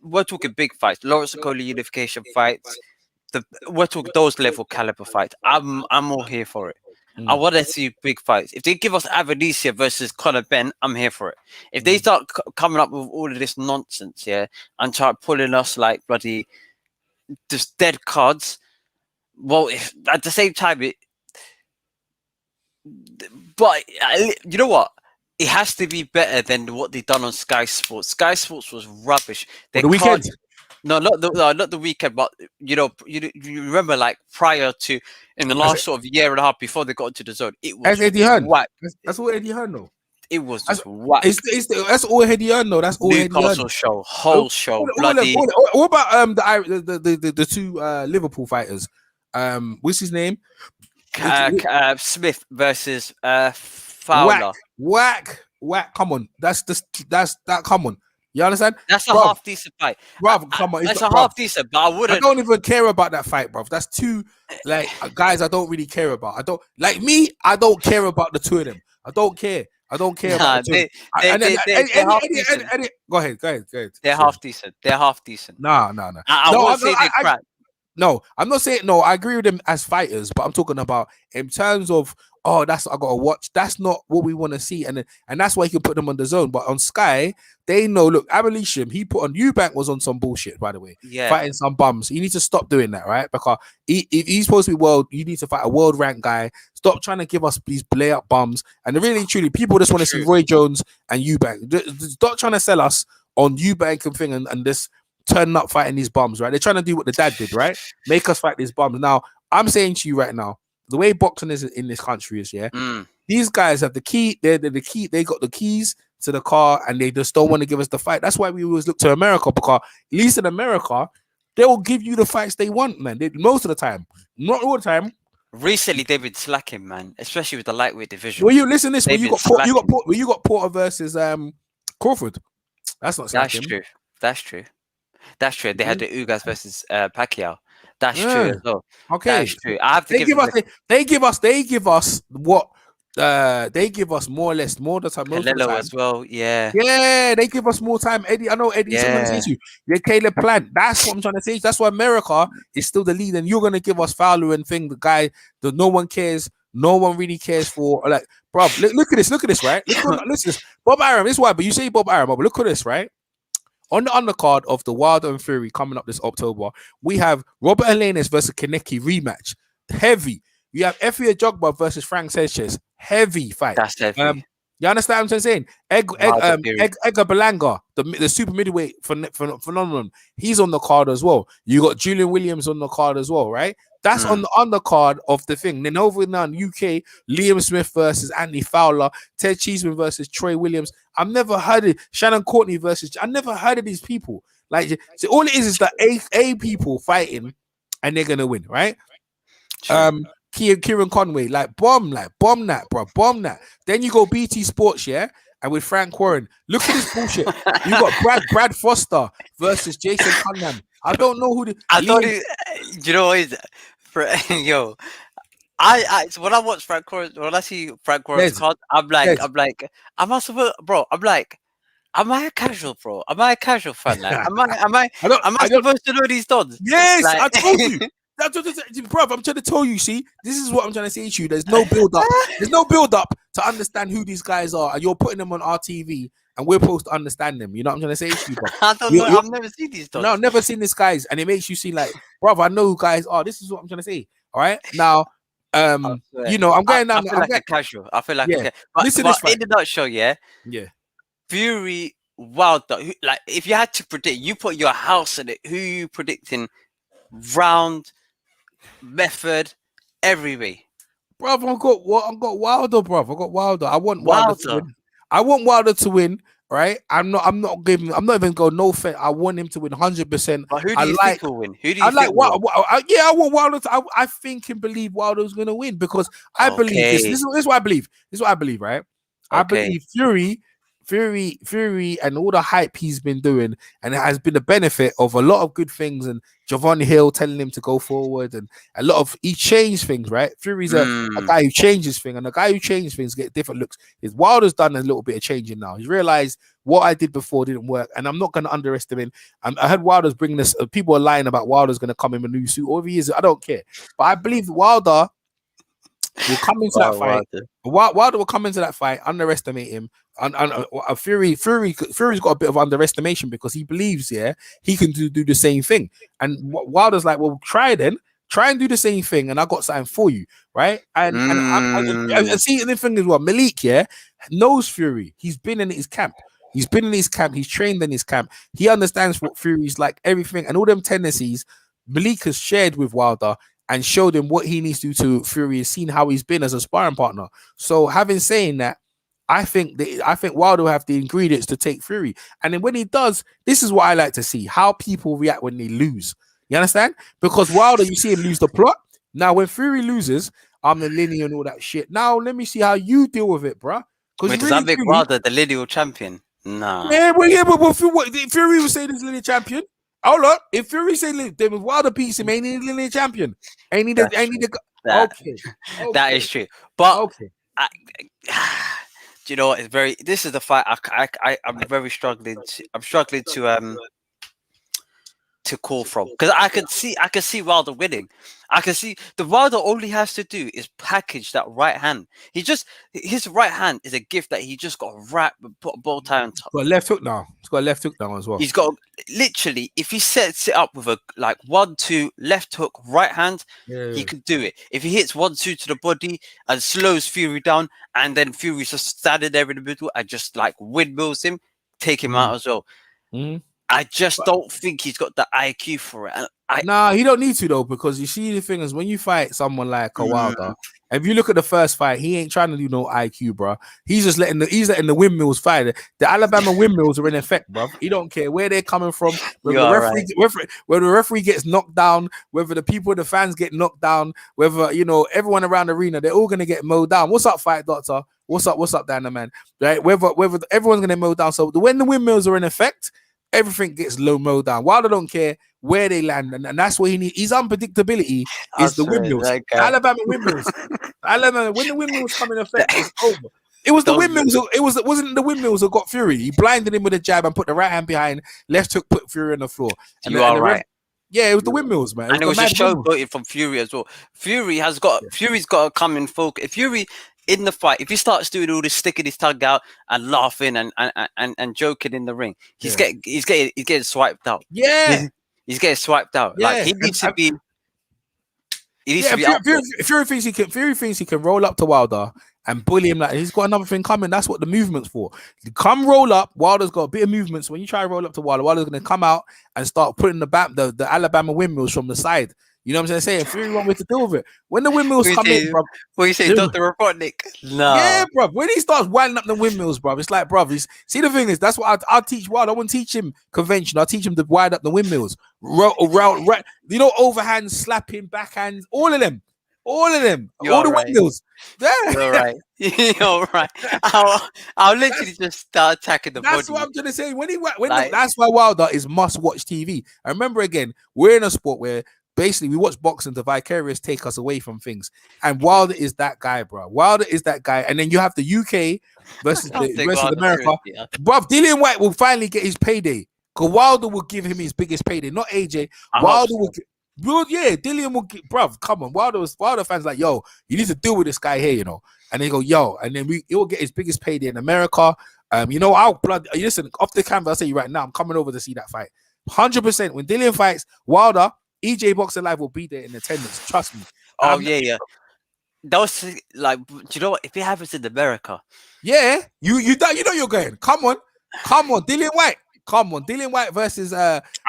We're talking big fights, Lawrence Okoli unification fights. We're talking those level caliber fights. I'm all here for it. I want to see big fights. If they give us Avenicia versus Conor Benn, I'm here for it. If they start coming up with all of this nonsense, and start pulling us like bloody just dead cards, well, at the same time, but you know what? It has to be better than what they done on Sky Sports. Sky Sports was rubbish. The weekend? No, not the weekend. But you remember, like prior to in the last sort of year and a half before they got into the zone, it was Eddie Hearn. Whack. That's all Eddie Hearn though. It was just whack. That's all Eddie Hearn though. That's all Newcastle Eddie Hearn. show, bloody. What about the two Liverpool fighters? What's his name? Smith versus Fowler. Whack. Come on, that's that. Come on, you understand? That's a half decent fight, bruv. Come on, that's a half decent. But I don't even care about that fight, bruv. That's two like guys I don't really care about. I don't like me. I don't care about the two of them. I don't care. About the two. Go ahead. They're half decent. No. I won't say they're crap. No, I'm not saying no. I agree with them as fighters, but I'm talking about in terms of that's I gotta watch. That's not what we want to see, and that's why you can put them on the zone. But on Sky, they know. Look, Abolition, he put on Eubank was on some bullshit, by the way. Yeah, fighting some bums. You need to stop doing that, right? Because if he's supposed to be world, you need to fight a world ranked guy. Stop trying to give us these lay up bums. And really, truly, people just want to see Roy Jones and Eubank. Stop trying to sell us on Eubank and thing and this. Turning up fighting these bums, right? They're trying to do what the dad did, right? Make us fight these bums. Now, I'm saying to you right now, the way boxing is in this country is, these guys have the key. They're the key. They got the keys to the car, and they just don't want to give us the fight. That's why we always look to America, because at least in America, they will give you the fights they want, man. Most of the time, not all the time. Recently, they've been slacking, man, especially with the lightweight division. Well, you listen to this. You got Porter versus Crawford. That's not slacking. That's true. They had the Ugas versus Pacquiao. That's true as well. Okay, that's true. I have to They give us what they give us more or less more of the time. Canelo as well. Yeah, they give us more time. Eddie, I know Eddie. Yeah, Caleb Plant. That's what I'm trying to say. That's why America is still the lead, and you're gonna give us Fowler and thing. The guy that no one cares. No one really cares for. Like, bro, look at this, right? Listen to this. Bob Arum. This is why, but you say Bob Arum, but look at this, right? On the undercard of the Wilder and Fury coming up this October, we have Robert Helenius versus Kaneki rematch. Heavy. You have Efe Ajagba versus Frank Sanchez. Heavy fight. That's heavy. You understand what I'm saying? Edgar Berlanga, the super middleweight phenomenon, he's on the card as well. You got Julian Williams on the card as well, right? That's on the undercard of the thing. Then over in UK, Liam Smith versus Anthony Fowler, Ted Cheeseman versus Troy Williams. I've never heard of Shannon Courtney versus. I never heard of these people. Like, so all it is the A people fighting, and they're gonna win, right? Sure. Kieran Conway, bomb that, bro, bomb that. Then you go BT Sports, and with Frank Warren. Look at this bullshit. You got Brad Foster versus Jason Cunningham. I don't know who you know what is yo. I when I watch Frank Warren, when I see Frank Warren's card, I'm like, am I a casual, bro? Am I a casual fan? Like, am I supposed to know these dons? Yes, I told you. That's what, bro. I'm trying to tell you. See, this is what I'm trying to say to you. There's no build up. There's no build up to understand who these guys are, and you're putting them on RTV, and we're supposed to understand them. You know what I'm trying to say to you, bro? I don't know. I've never seen these No, dogs. never seen this guys, and it makes you see like, bro, I know who guys are. This is what I'm trying to say. All right, now, you know, I'm going down. I feel like a casual. I feel like yeah. But Listen, in the nutshell, yeah, Fury, Wilder. Like, if you had to predict, you put your house in it. Who you predicting? Round, method, every way. Bro, I got Wilder, bro. I got Wilder. I want Wilder to Wilder. win. I want Wilder to win. Right? I'm not even going no fair. I want him to win 100%. But who do you think will win? Who do you think I want Wilder to, I think and believe Wilder's gonna win because I believe this. This is what I believe. This is what I believe, right? I believe Fury and all the hype he's been doing, and it has been the benefit of a lot of good things, and Javon Hill telling him to go forward, and a lot of he changed things, right? Fury's a guy who changes things, and a guy who changes things get different looks. His Wilder's done a little bit of changing now. He's realized what I did before didn't work, and I'm not going to underestimate him. I heard Wilder's bringing this. People are lying about Wilder's going to come in a new suit, or if he is, I don't care. But I believe Wilder will come into that fight. Wilder will come into that fight, underestimate him. Fury's got a bit of underestimation because he believes, he can do the same thing. And Wilder's like, well, try and do the same thing, and I got something for you, right? And see, the thing is, what Malik, knows Fury. He's been in his camp. He's trained in his camp. He understands what Fury's like, everything, and all them tendencies. Malik has shared with Wilder and showed him what he needs to do to Fury and seen how he's been as a sparring partner. So, having saying that, I think Wilder will have the ingredients to take Fury. And then when he does, this is what I like to see, how people react when they lose. You understand? Because Wilder, you see him lose the plot. Now, when Fury loses, I'm the linear and all that shit. Now, let me see how you deal with it, bruh. Wait, does that make Wilder the lineal champion? Nah. But Fury will say this linear champion. Hold on. If Fury say then Wilder beats him, ain't he the linear champion? Okay. That is true. But do you know what? This is the fight I'm very struggling to call from, because I can see Wilder winning. I can see the Wilder only has to do is package that right hand. His right hand is a gift that he just got to wrap and put a bow tie on top. Got a left hook now. He's got a left hook now as well. He's got literally, if he sets it up with a 1-2 left hook right hand, he can do it. If he hits 1-2 to the body and slows Fury down, and then Fury's just standing there in the middle and just windmills him, take him out as well. I just don't think he's got the IQ for it. Nah, he don't need to though, because you see the thing is when you fight someone like a Wilder, if you look at the first fight, he ain't trying to do no IQ, bro. He's just letting the windmills fight. The Alabama windmills are in effect, bro. He don't care where they're coming from, whether the referee gets knocked down, whether the people, the fans get knocked down, whether everyone around the arena, they're all gonna get mowed down. What's up, fight doctor? What's up, Dana, man? Right? Whether everyone's gonna mow down. So when the windmills are in effect, everything gets low mowed down. Wilder don't care where they land, and that's what he needs. His unpredictability is the windmills. Alabama windmills. When the windmills come in effect, it's over. It was the windmills. Wasn't the windmills that got Fury. He blinded him with a jab and put the right hand behind, left hook, put Fury on the floor. And you are right. It was the windmills, man. And it was just showboating from Fury as well. Fury's got to come in focus. If Fury in the fight, if he starts doing all this, sticking his tongue out and laughing and joking in the ring, he's getting swiped out. Yeah, he's getting swiped out. Yeah. Like he needs to be. Fury thinks he can roll up to Wilder and bully him. Like he's got another thing coming. That's what the movement's for. You come roll up. Wilder's got a bit of movement. So when you try to roll up to Wilder's going to come out and start putting the Alabama windmills from the side. You know what I'm saying? Fury one way to deal with it. When the windmills come in, bro. What you say, Dr. Robotnik? No. Yeah, bro. When he starts winding up the windmills, bro, it's like, bro. See, the thing is, that's what I'll teach Wilder. I won't teach him convention. I'll teach him to wind up the windmills. Overhand, slapping, backhand, all of them. All the windmills. Yeah. You're right. You're right. I'll literally just start attacking the body. That's what I'm trying to say. That's why Wilder is must-watch TV. I remember, again, we're in a sport where basically we watch boxing to vicarious take us away from things, and Wilder is that guy, bro. Wilder is that guy, and then you have the UK versus America. Bro, Dillian White will finally get his payday because Wilder will give him his biggest payday, not AJ. Wilder will. Bro, yeah, Dillian will get, bruv, come on. Wilder fans like, yo, you need to deal with this guy here, you know. And they go, yo, and then he'll get his biggest payday in America. You know, I'll blood. Listen, off the camera, I'll say you right now, I'm coming over to see that fight. 100%. When Dillian fights Wilder, EJ Boxer Live will be there in attendance. Trust me. Oh yeah. Those like, do you know what? If it happens in America, yeah, you know you're going. Come on, Dillian White. Come on, Dillian White versus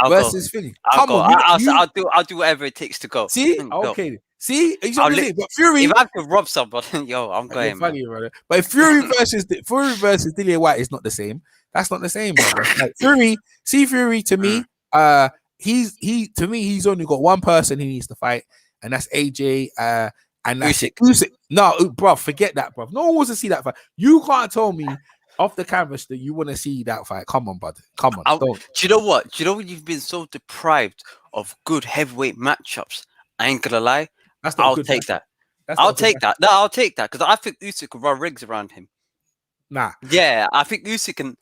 versus Philly. I'll go. On, I'll do whatever it takes to go. See, Go. okay. See, but Fury. If I have to rob somebody, yo, I'm going. Funny, brother. But Fury versus Dillian White is not the same. That's not the same, brother. Like Fury to me, he's only got one person he needs to fight, and that's AJ. And that's Usyk. No, bro, forget that, bro. No one wants to see that fight. You can't tell me off the canvas that you want to see that fight. Come on, brother. Come on. Do you know what? Do you know when you've been so deprived of good heavyweight matchups? I ain't gonna lie. I'll take that. I'll take that. No, I'll take that because I think Usyk can run rings around him. Nah. Yeah, I think Usyk can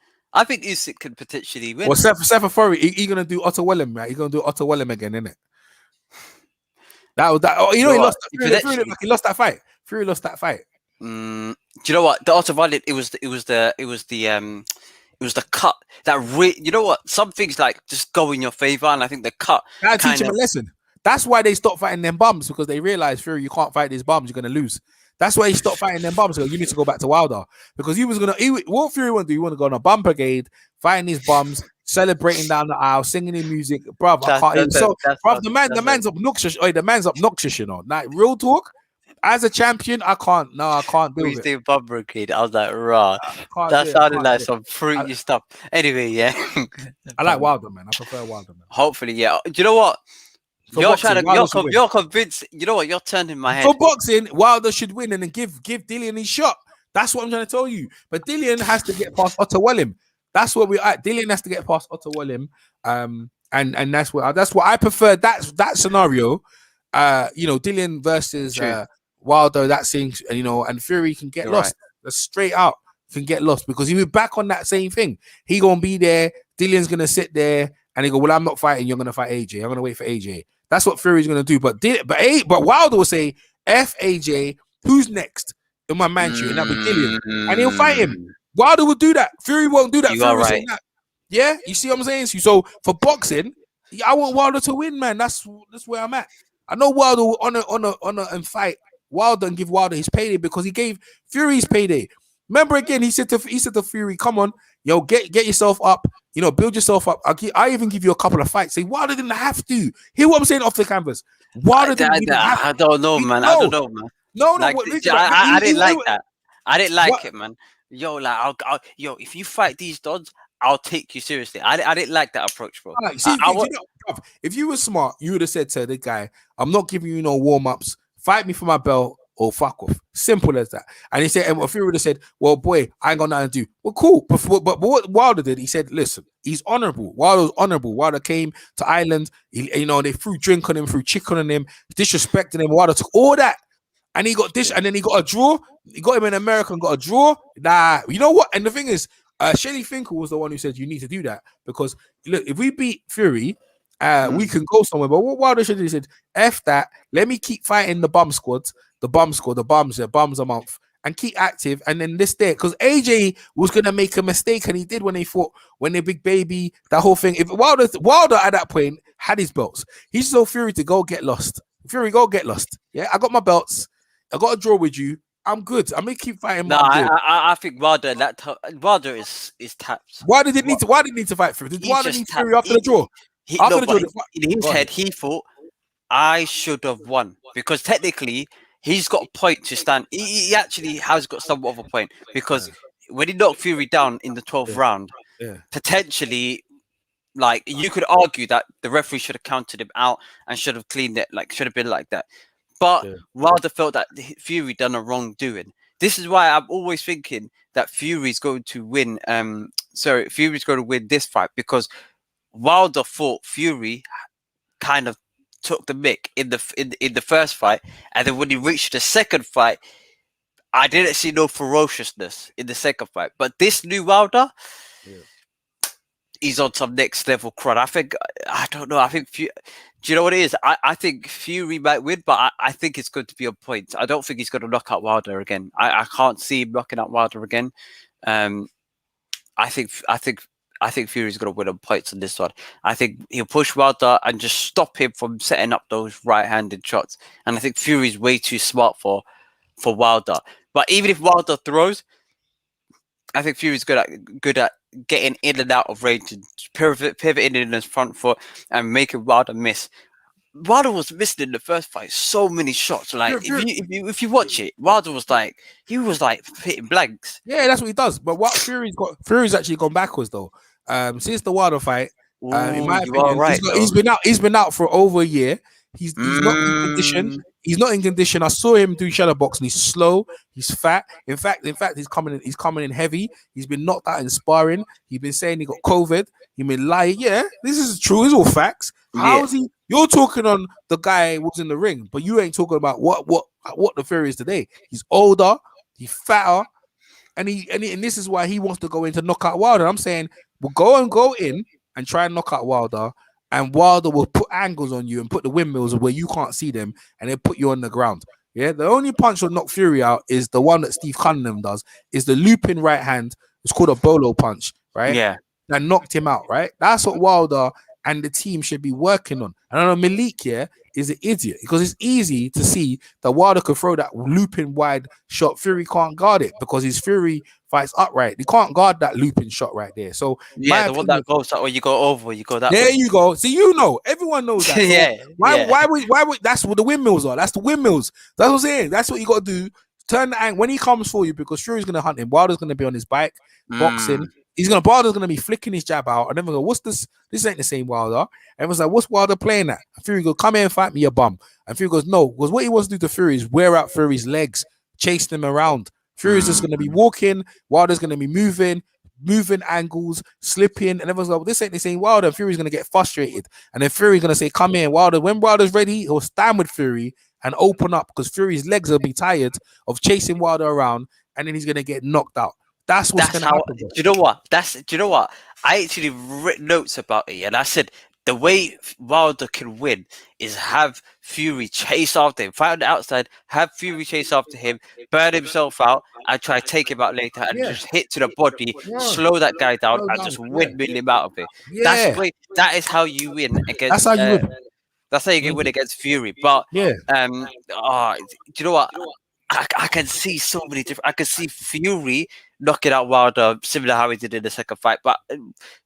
potentially win. Well, Seth Fury, he gonna do Otto Wellham, right? He gonna do Otto Wellham again, innit? That was that. Oh, you know, he lost. He lost that fight. Fury lost that fight. Do you know what? The Otto Wellham, it was the cut that you know what? Some things like just go in your favor, and I think the cut. That teach him a lesson. That's why they stopped fighting them bums, because they realized, Fury, you can't fight these bums, you're gonna lose. That's why he stopped fighting them bums. So you need to go back to Wilder, because what Fury want to do? You want to go on a bum brigade, fighting these bums, celebrating down the aisle, singing in music, bruv. The man's obnoxious. The man's obnoxious, you know. Like real talk. As a champion, I can't do it. He's bum brigade. I was like, raw. That sounded like some fruity stuff. Anyway, yeah. I like Wilder, man. I prefer Wilder, man. Hopefully, yeah. Do you know what? You're convinced. You know what? You're turning my head. For boxing, Wilder should win and then give Dillian his shot. That's what I'm trying to tell you. But Dillian has to get past Otto Wellham. That's what we're at. Dillian has to get past Otto Wellham. And that's what I prefer. That scenario. Dillian versus Wilder. That thing. And Fury can get lost. That's straight out. Can get lost because he was back on that same thing. He gonna be there. Dillian's gonna sit there and he go, well, I'm not fighting. You're gonna fight AJ. I'm gonna wait for AJ. That's what Fury's gonna do. But Wilder will say, F AJ, who's next in my mansion? And that'll be Dillian. And he'll fight him. Wilder will do that. Fury won't do that. You are right. That. Yeah, you see what I'm saying? So for boxing, I want Wilder to win, man. That's where I'm at. I know Wilder will honor and fight Wilder and give Wilder his payday because he gave Fury his payday. Remember again, he said to Fury, come on, yo, get yourself up, build yourself up. I even give you a couple of fights. Say Wilder didn't have to. Hear what I'm saying off the canvas. Wilder didn't have to. I don't know, man. I don't know, man. No. I didn't like that. I didn't like it, man. Yo, like, if you fight these dons, I'll take you seriously. I didn't like that approach, bro. If you were smart, you would have said to the guy, I'm not giving you no warm-ups. Fight me for my belt or fuck off. Simple as that. And he said, and Fury would have said, well, boy, I ain't got nothing to do. Well, cool. But what Wilder did, he said, listen, he's honorable. Wilder was honorable. Wilder came to Ireland. They threw drink on him, threw chicken on him, disrespecting him. Wilder took all that. And he got this, and then he got a draw. He got him in America and got a draw. Nah, you know what? And the thing is, Shelly Finkel was the one who said you need to do that because look, if we beat Fury, we can go somewhere. But what Wilder should have said, F that. Let me keep fighting the bum squads, the bums a month, and keep active. And then this day, because AJ was gonna make a mistake, and he did when they fought when they big baby that whole thing. If Wilder at that point had his belts, he told Fury to go get lost. Fury, go get lost. Yeah, I got my belts. I got a draw with you. I'm good. I'm gonna keep fighting. No, I think Wilder is tapped. Why did he need to fight Fury? Did Wilder need Fury after the draw? In his head, he thought I should have won because technically he's got a point to stand. He actually has got somewhat of a point because when he knocked Fury down in the 12th round, potentially, like you could argue that the referee should have counted him out and should have cleaned it, like should have been like that. But Wilder felt that Fury done a wrongdoing. This is why I'm always thinking that Fury's going to win. Fury's going to win this fight because Wilder thought Fury kind of took the mick in the first fight, and then when he reached the second fight, I didn't see no ferociousness in the second fight. But this new Wilder, he's on some next level crud. I don't know. I think Do you know what it is? I think Fury might win, but I think it's going to be on points. I don't think he's going to knock out Wilder again. I can't see him knocking out Wilder again. Um, I think I think I think Fury's going to win on points on this one. I think he'll push Wilder and just stop him from setting up those right-handed shots. And I think Fury's way too smart for Wilder. But even if Wilder throws, I think Fury's good at getting in and out of range and pivoting in his front foot and making Wilder miss. Wilder was missing in the first fight so many shots. Like if you watch it, Wilder was like hitting blanks. Yeah, that's what he does. But what Fury's actually gone backwards though. Since the Wilder fight, in my opinion, right, he's been out for over a year. He's not in condition. He's not in condition. I saw him do shadow boxing. He's slow. He's fat. In fact, he's coming in heavy. He's been knocked out in sparring. He's been saying he got COVID. He's been lying. Yeah, this is true. It's all facts. How is he? You're talking on the guy who was in the ring, but you ain't talking about what the Fury is today. He's older. He's fatter. And this is why he wants to go in to knock out Wilder. I'm saying, we'll go in and try and knock out Wilder, and Wilder will put angles on you and put the windmills where you can't see them, and then put you on the ground. Yeah, the only punch will knock Fury out is the one that Steve Cunningham does, is the looping right hand. It's called a bolo punch, right? Yeah. That knocked him out, right? That's what Wilder and the team should be working on. And I know Malik here is an idiot because it's easy to see that Wilder could throw that looping wide shot. Fury can't guard it because his Fury fights upright. He can't guard that looping shot right there. So yeah, the one that goes that way, you go over, you go that there way. You go. See, everyone knows that. So yeah. Why would that's what the windmills are? That's the windmills. That's what I'm saying. That's what you got to do. Turn the angle when he comes for you, because Fury's gonna hunt him. Wilder's gonna be on his bike, boxing. Wilder's gonna be flicking his jab out, and then we go, what's this? This ain't the same Wilder. Everyone's like, what's Wilder playing at? And Fury goes, come here and fight me, you bum. And Fury goes, no, because what he wants to do to Fury is wear out Fury's legs, chase them around. Fury's just gonna be walking, Wilder's gonna be moving angles, slipping, and everyone's like, well, this ain't the same Wilder. And Fury's gonna get frustrated, and then Fury's gonna say, come here, Wilder. When Wilder's ready, he'll stand with Fury and open up, because Fury's legs will be tired of chasing Wilder around, and then he's gonna get knocked out. That's what's going to happen. Do you know what? I actually written notes about it, and I said the way Wilder can win is have Fury chase after him, fight on the outside, have Fury chase after him, burn himself out, and try to take him out later, and just hit to the body, slow that guy down, and just windmill him out of it. Yeah. That is how you win against. That's how you win. That's how you can win against Fury. But do you know what? I can see so many different. I can see Fury knocking out Wilder, similar how he did in the second fight, but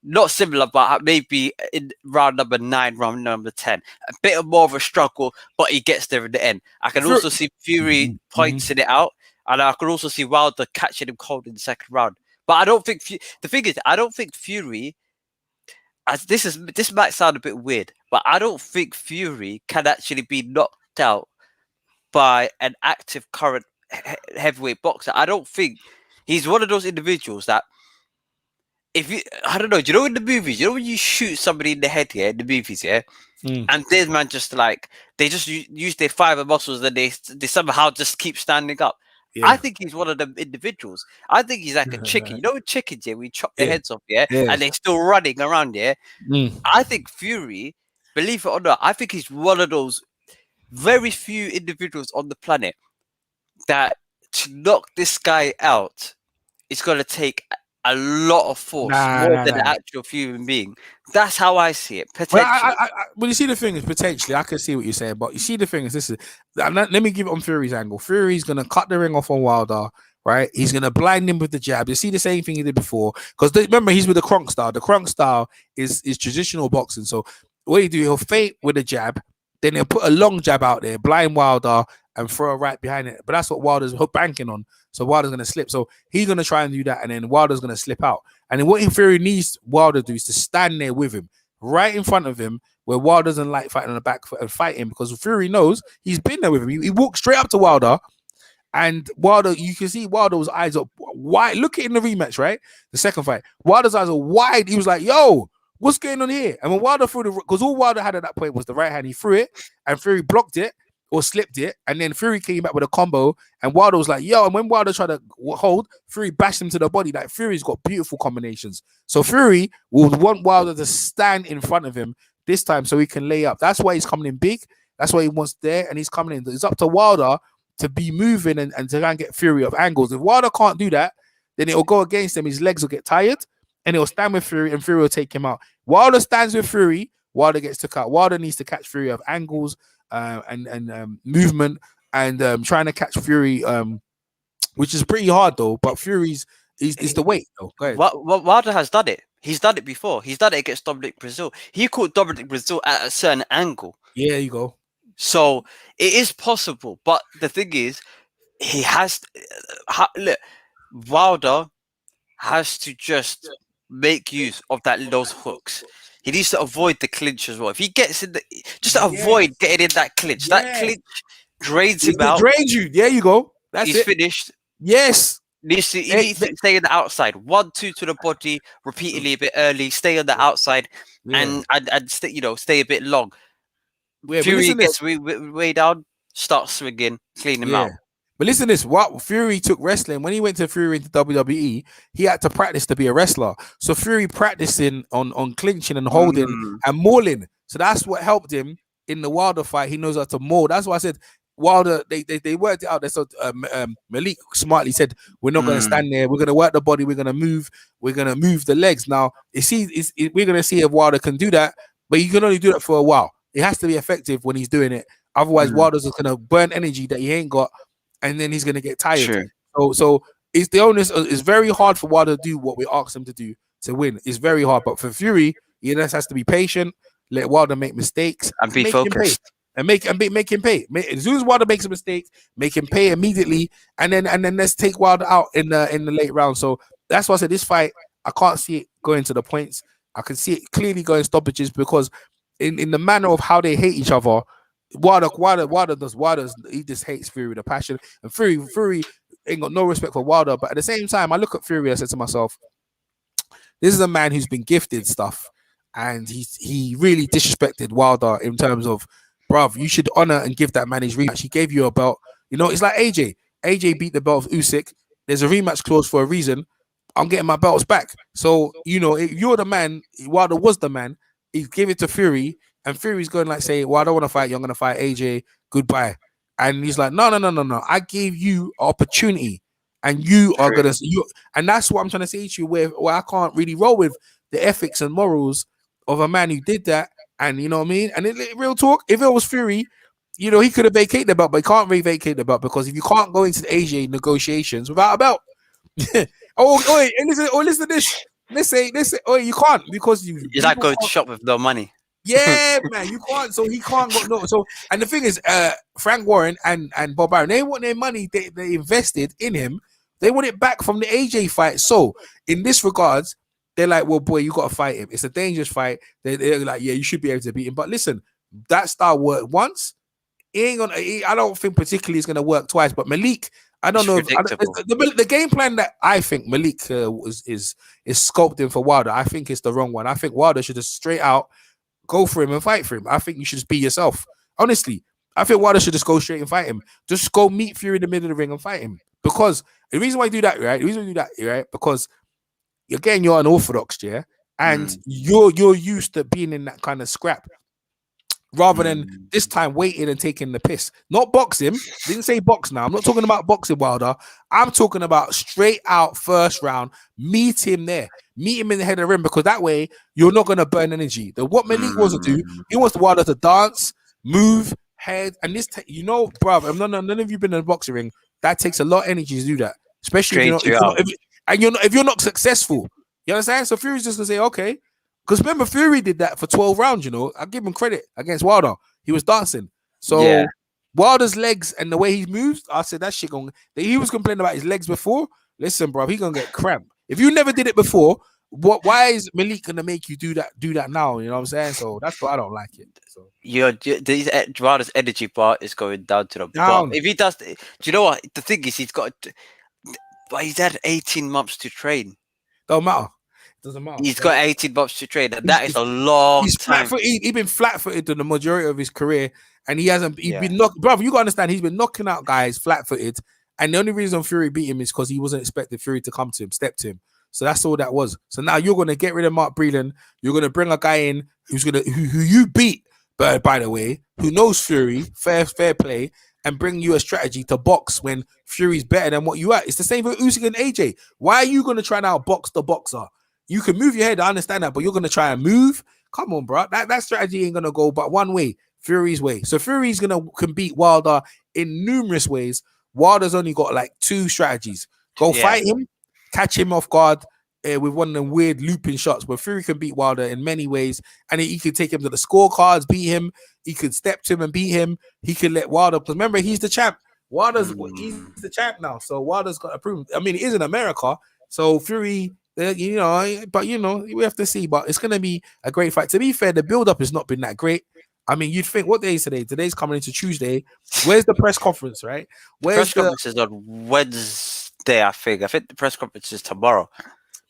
not similar, but maybe in round number 9, round number 10, a bit more of a struggle, but he gets there in the end. I can also see Fury pointing it out, and I can also see Wilder catching him cold in the second round. But I don't think the thing is, I don't think Fury. This might sound a bit weird, but I don't think Fury can actually be knocked out by an active current heavyweight boxer. I don't think he's one of those individuals that I don't know, do you know in the movies, when you shoot somebody in the head here in the movies, and this man just like they just use their fiber muscles and they somehow just keep standing up. I think he's one of them individuals. I think he's like a chicken. You know, with chickens, we chop their heads off, and they're still running around, I think Fury, believe it or not, I think he's one of those very few individuals on the planet that to knock this guy out is going to take a lot of force, more than an actual human being. That's how I see it. Potentially. Well, you see, the thing is, potentially, I can see what you're saying, but you see, the thing is, let me give it on Fury's angle. Fury's going to cut the ring off on Wilder, right? He's going to blind him with the jab. You see the same thing he did before, because remember, he's with the Kronk style. The Kronk style is traditional boxing. So what he do, he'll feint with a jab, then he'll put a long jab out there, blind Wilder, and throw a right behind it. But that's what Wilder's banking on. So Wilder's going to slip. So he's going to try and do that, and then Wilder's going to slip out. And then what Fury needs Wilder to do is to stand there with him, right in front of him, where Wilder doesn't like fighting on the back foot and fight him, because Fury knows he's been there with him. He walked straight up to Wilder, and Wilder, you can see Wilder's eyes are wide. Look at it in the rematch, right? The second fight. Wilder's eyes are wide. He was like, yo, what's going on here? And when Wilder threw because all Wilder had at that point was the right hand, he threw it, and Fury blocked it or slipped it, and then Fury came back with a combo, and Wilder was like, yo, and when Wilder tried to hold, Fury bashed him to the body. Like, Fury's got beautiful combinations. So Fury will want Wilder to stand in front of him, this time so he can lay up. That's why he's coming in big. That's why he wants there, and he's coming in. It's up to Wilder to be moving and to try and get Fury of angles. If Wilder can't do that, then it'll go against him. His legs will get tired, and he'll stand with Fury, and Fury will take him out. Wilder stands with Fury, Wilder gets took out. Wilder needs to catch Fury of angles and movement, and trying to catch Fury, which is pretty hard though. But Fury's is the weight though. Go ahead. Wilder has done it. He's done it before. He's done it against Dominic Brazil. He caught Dominic Brazil at a certain angle. Yeah, there you go. So it is possible, but the thing is, he has look. Wilder has to just make use of those hooks. He needs to avoid the clinch as well. If he gets in avoid getting in that clinch. Yeah. That clinch drains him out. Drains you. There you go. That's He's it. finished. Yes. He needs to stay on the outside. 1-2 to the body, repeatedly a bit early. Stay on the outside, and stay a bit long. Yeah, Fury gets way down, starts swinging, clean him out. But listen to this. What Fury took wrestling when he went to Fury into WWE, he had to practice to be a wrestler. So Fury practicing on clinching and holding and mauling. So that's what helped him in the Wilder fight. He knows how to maul. That's why I said Wilder. They worked it out. They said Malik smartly said, "We're not going to stand there. We're going to work the body. We're going to move. We're going to move the legs." Now we're going to see if Wilder can do that, but you can only do that for a while. It has to be effective when he's doing it. Otherwise, Wilder's going to burn energy that he ain't got, and then he's going to get tired. Sure. So it's the onus. It's very hard for Wilder to do what we ask him to do to win. It's very hard. But for Fury, he just has to be patient, let Wilder make mistakes, and be focused, and make him pay. As soon as Wilder makes a mistake, make him pay immediately, and then let's take Wilder out in the late round. So that's why I said this fight, I can't see it going to the points. I can see it clearly going stoppages because in the manner of how they hate each other, Wilder he just hates Fury with a passion, and Fury ain't got no respect for Wilder. But at the same time, I look at Fury, I said to myself, this is a man who's been gifted stuff, and he really disrespected Wilder in terms of, bruv, you should honor and give that man his rematch. He gave you a belt. You know, it's like AJ. AJ beat the belt of Usyk. There's a rematch clause for a reason. I'm getting my belts back. So, you know, if you're the man, Wilder was the man, he gave it to Fury, and Fury's going like say, well, I don't want to fight you. I'm going to fight AJ. Goodbye. And he's like, no. I gave you opportunity, and you are going to, and that's what I'm trying to say to you, where I can't really roll with the ethics and morals of a man who did that. And you know what I mean? And real talk, if it was Fury, you know, he could have vacated the belt, but he can't vacate the belt because if you can't go into the AJ negotiations without a belt, listen to this. Let's say, you can't because you're not going to shop with no money. Yeah, man, you can't. So he can't go no. So and the thing is, Frank Warren and Bob Arum, they want their money they invested in him. They want it back from the AJ fight. So in this regards, they're like, well, boy, you got to fight him. It's a dangerous fight. They're like, yeah, you should be able to beat him. But listen, that style worked once. I don't think particularly it's gonna work twice. But Malik, I don't know. The game plan that I think Malik is sculpting for Wilder, I think it's the wrong one. I think Wilder should just straight out go for him and fight for him. I think you should just be yourself. Honestly, I think Wilder should just go straight and fight him. Just go meet Fury in the middle of the ring and fight him. Because the reason why I do that, right? Because again, you're unorthodox, yeah, and you're used to being in that kind of scrap. Rather than this time waiting and taking the piss. Not boxing. Didn't say box now. I'm not talking about boxing, Wilder. I'm talking about straight out first round. Meet him there. Meet him in the head of the ring, because that way you're not going to burn energy. What Malik wants to do, he wants Wilder to dance, move, head, and this, bruv, none of you been in a boxing ring. That takes a lot of energy to do that. Especially if you're not successful. You understand? So Fury's just going to say, okay. Because remember, Fury did that for 12 rounds, you know. I give him credit against Wilder. He was dancing. So Wilder's legs and the way he moves, I said that shit going. He was complaining about his legs before. Listen, bro, he's gonna get cramp. If you never did it before, why is Malik gonna make you do that now? You know what I'm saying? So that's why I don't like it. So Wilder's energy bar is going down to the bottom. If he does, do you know what? The thing is, he's had 18 months to train. Don't matter. Doesn't matter. He's got 18 months to train, and that is a long time. He's been flat-footed in the majority of his career, and he hasn't. He's been knocked, brother. You gotta understand. He's been knocking out guys flat-footed, and the only reason Fury beat him is because he wasn't expecting Fury to come to him, step to him. So that's all that was. So now you're gonna get rid of Mark Breland. You're gonna bring a guy in who you beat, but by the way, who knows Fury, fair play, and bring you a strategy to box when Fury's better than what you are. It's the same for Usyk and AJ. Why are you gonna try now box the boxer? You can move your head, I understand that, but you're gonna try and move. Come on, bro. That strategy ain't gonna go but one way, Fury's way. So Fury's can beat Wilder in numerous ways. Wilder's only got like 2 strategies. Go fight him, catch him off guard with one of them weird looping shots. But Fury can beat Wilder in many ways, and he could take him to the scorecards, beat him. He could step to him and beat him. He could let Wilder, because remember, he's the champ. He's the champ now, so Wilder's got to prove. I mean, it is in America, so Fury, but we have to see. But it's going to be a great fight. To be fair, the build-up has not been that great. I mean, you'd think, what day is today? Today's coming into Tuesday. Where's the press conference, right? Press conference is on Wednesday, I think. I think the press conference is tomorrow.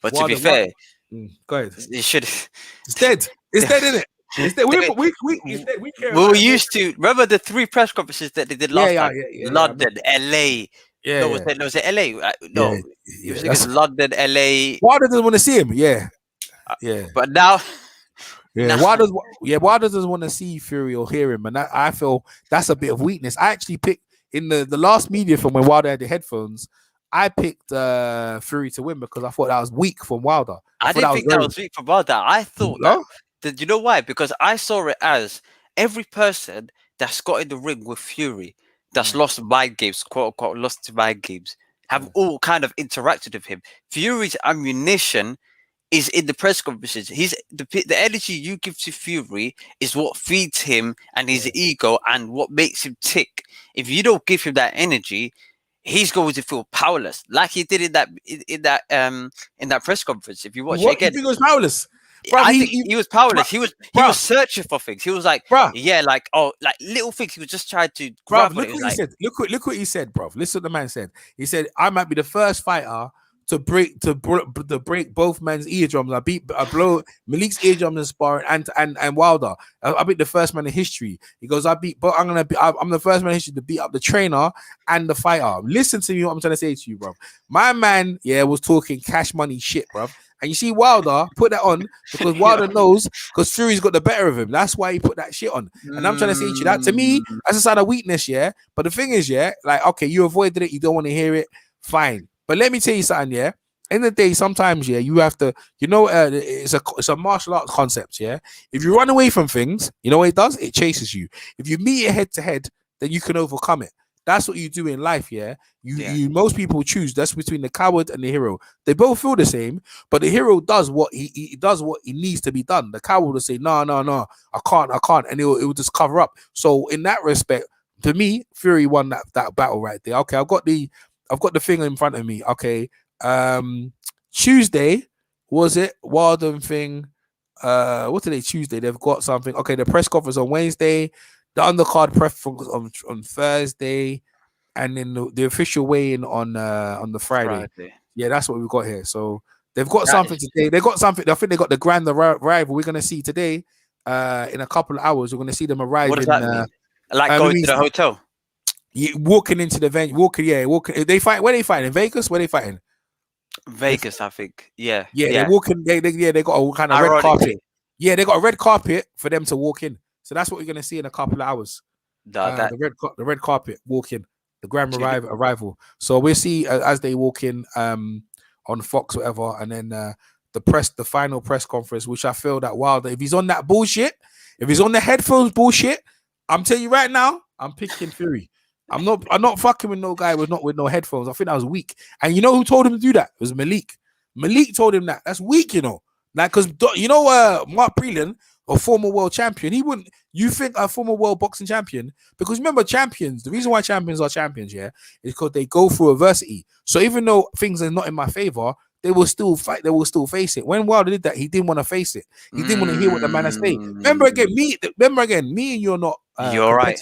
But to be fair, go ahead. It should. It's dead. It's dead, isn't it? It's dead. It's dead. We were used to remember the 3 press conferences that they did last time. London, LA. Was it LA? No, it was London, LA. Wilder doesn't want to see him. Yeah. But now. Wilder doesn't want to see Fury or hear him, and I feel that's a bit of weakness. I actually picked in the last media from when Wilder had the headphones. I picked Fury to win because I thought that was weak from Wilder. I didn't think that was weak from Wilder. I thought that, you know why? Because I saw it as every person that's got in the ring with Fury, that's lost mind games, quote unquote, lost to mind games, have all kind of interacted with him. Fury's ammunition is in the press conferences. The energy you give to Fury is what feeds him and his ego and what makes him tick. If you don't give him that energy, he's going to feel powerless, like he did in that press conference. If you watch it again, he was powerless. Bro, I think he was powerless. He was searching for things. He was like, like little things. He was just trying to grab. Look what he said. Look what he said, bro. Listen what the man said. He said, "I might be the first fighter to break both men's eardrums. I blow Malik's eardrums in sparring and Wilder. I beat the first man in history." He goes, I'm the first man in history to beat up the trainer and the fighter. Listen to me, what I'm trying to say to you, bro. My man, was talking cash money shit, bro. And you see Wilder put that on because Wilder knows, because Fury's got the better of him. That's why he put that shit on. And I'm trying to say to you that, to me, that's a sign of weakness, But the thing is, like, okay, you avoided it, you don't want to hear it, fine. But let me tell you something, in the day, sometimes, you have to, it's a martial arts concept, If you run away from things, you know what it does? It chases you. If you meet it head to head, then you can overcome it. That's what you do in life, You most people choose. That's between the coward and the hero. They both feel the same, but the hero does what he does what he needs to be done. The coward will say, no, I can't, and it will just cover up. So in that respect, to me, Fury won that battle right there. Okay, I've got the thing in front of me. Okay, Tuesday was it? Wilder thing. What today? Tuesday. They've got something. Okay, the press conference on Wednesday. The undercard press on Thursday, and then the official weigh-in on the Friday. Yeah, that's what we've got here. So they've got something today. They got something. I think they got the grand arrival. We're gonna see today. In a couple of hours, we're gonna see them arrive. What does that mean? Like going to the hotel? Walking into the venue. Walking. They fight. Where they fighting? In Vegas? Where they fighting? Vegas, I think. Yeah. They're walking. They got a kind of red carpet. Yeah, they got a red carpet for them to walk in. So that's what we're gonna see in a couple of hours. The red carpet walk in, the grand arrival. So we'll see as they walk in on Fox, whatever, and then the final press conference, which I feel that Wilder, if he's on that bullshit, if he's on the headphones bullshit, I'm telling you right now, I'm picking Fury. I'm not fucking with no guy with no headphones. I think that was weak. And you know who told him to do that? It was Malik. Malik told him that. That's weak, Like, because Mark Breland, a former world champion, he wouldn't. You think a former world boxing champion? Because remember, champions. The reason why champions are champions, is because they go through adversity. So even though things are not in my favor, they will still fight. They will still face it. When Wilder did that, he didn't want to face it. He didn't want to hear what the man is saying. Remember again, me and you're not. You're right.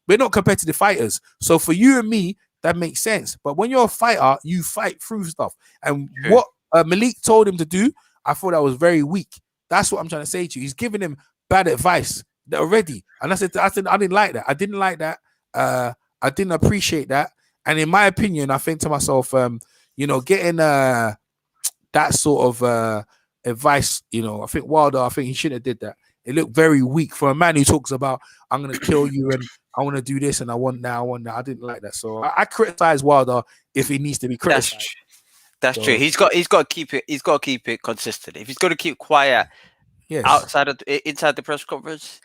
We're not competitive fighters. So for you and me, that makes sense. But when you're a fighter, you fight through stuff. And what Malik told him to do, I thought that was very weak. That's what I'm trying to say to you. He's giving him bad advice already. And I said, I didn't like that. I didn't like that. I didn't appreciate that. And in my opinion, I think to myself, getting that sort of advice. You know, I think Wilder, I think he shouldn't have did that. It looked very weak for a man who talks about I'm gonna kill you and I want to do this and I want that, I want that. I didn't like that. So I criticize Wilder if he needs to be criticized. That's true. He's got to keep it. He's got to keep it consistent. If he's going to keep quiet inside the press conference,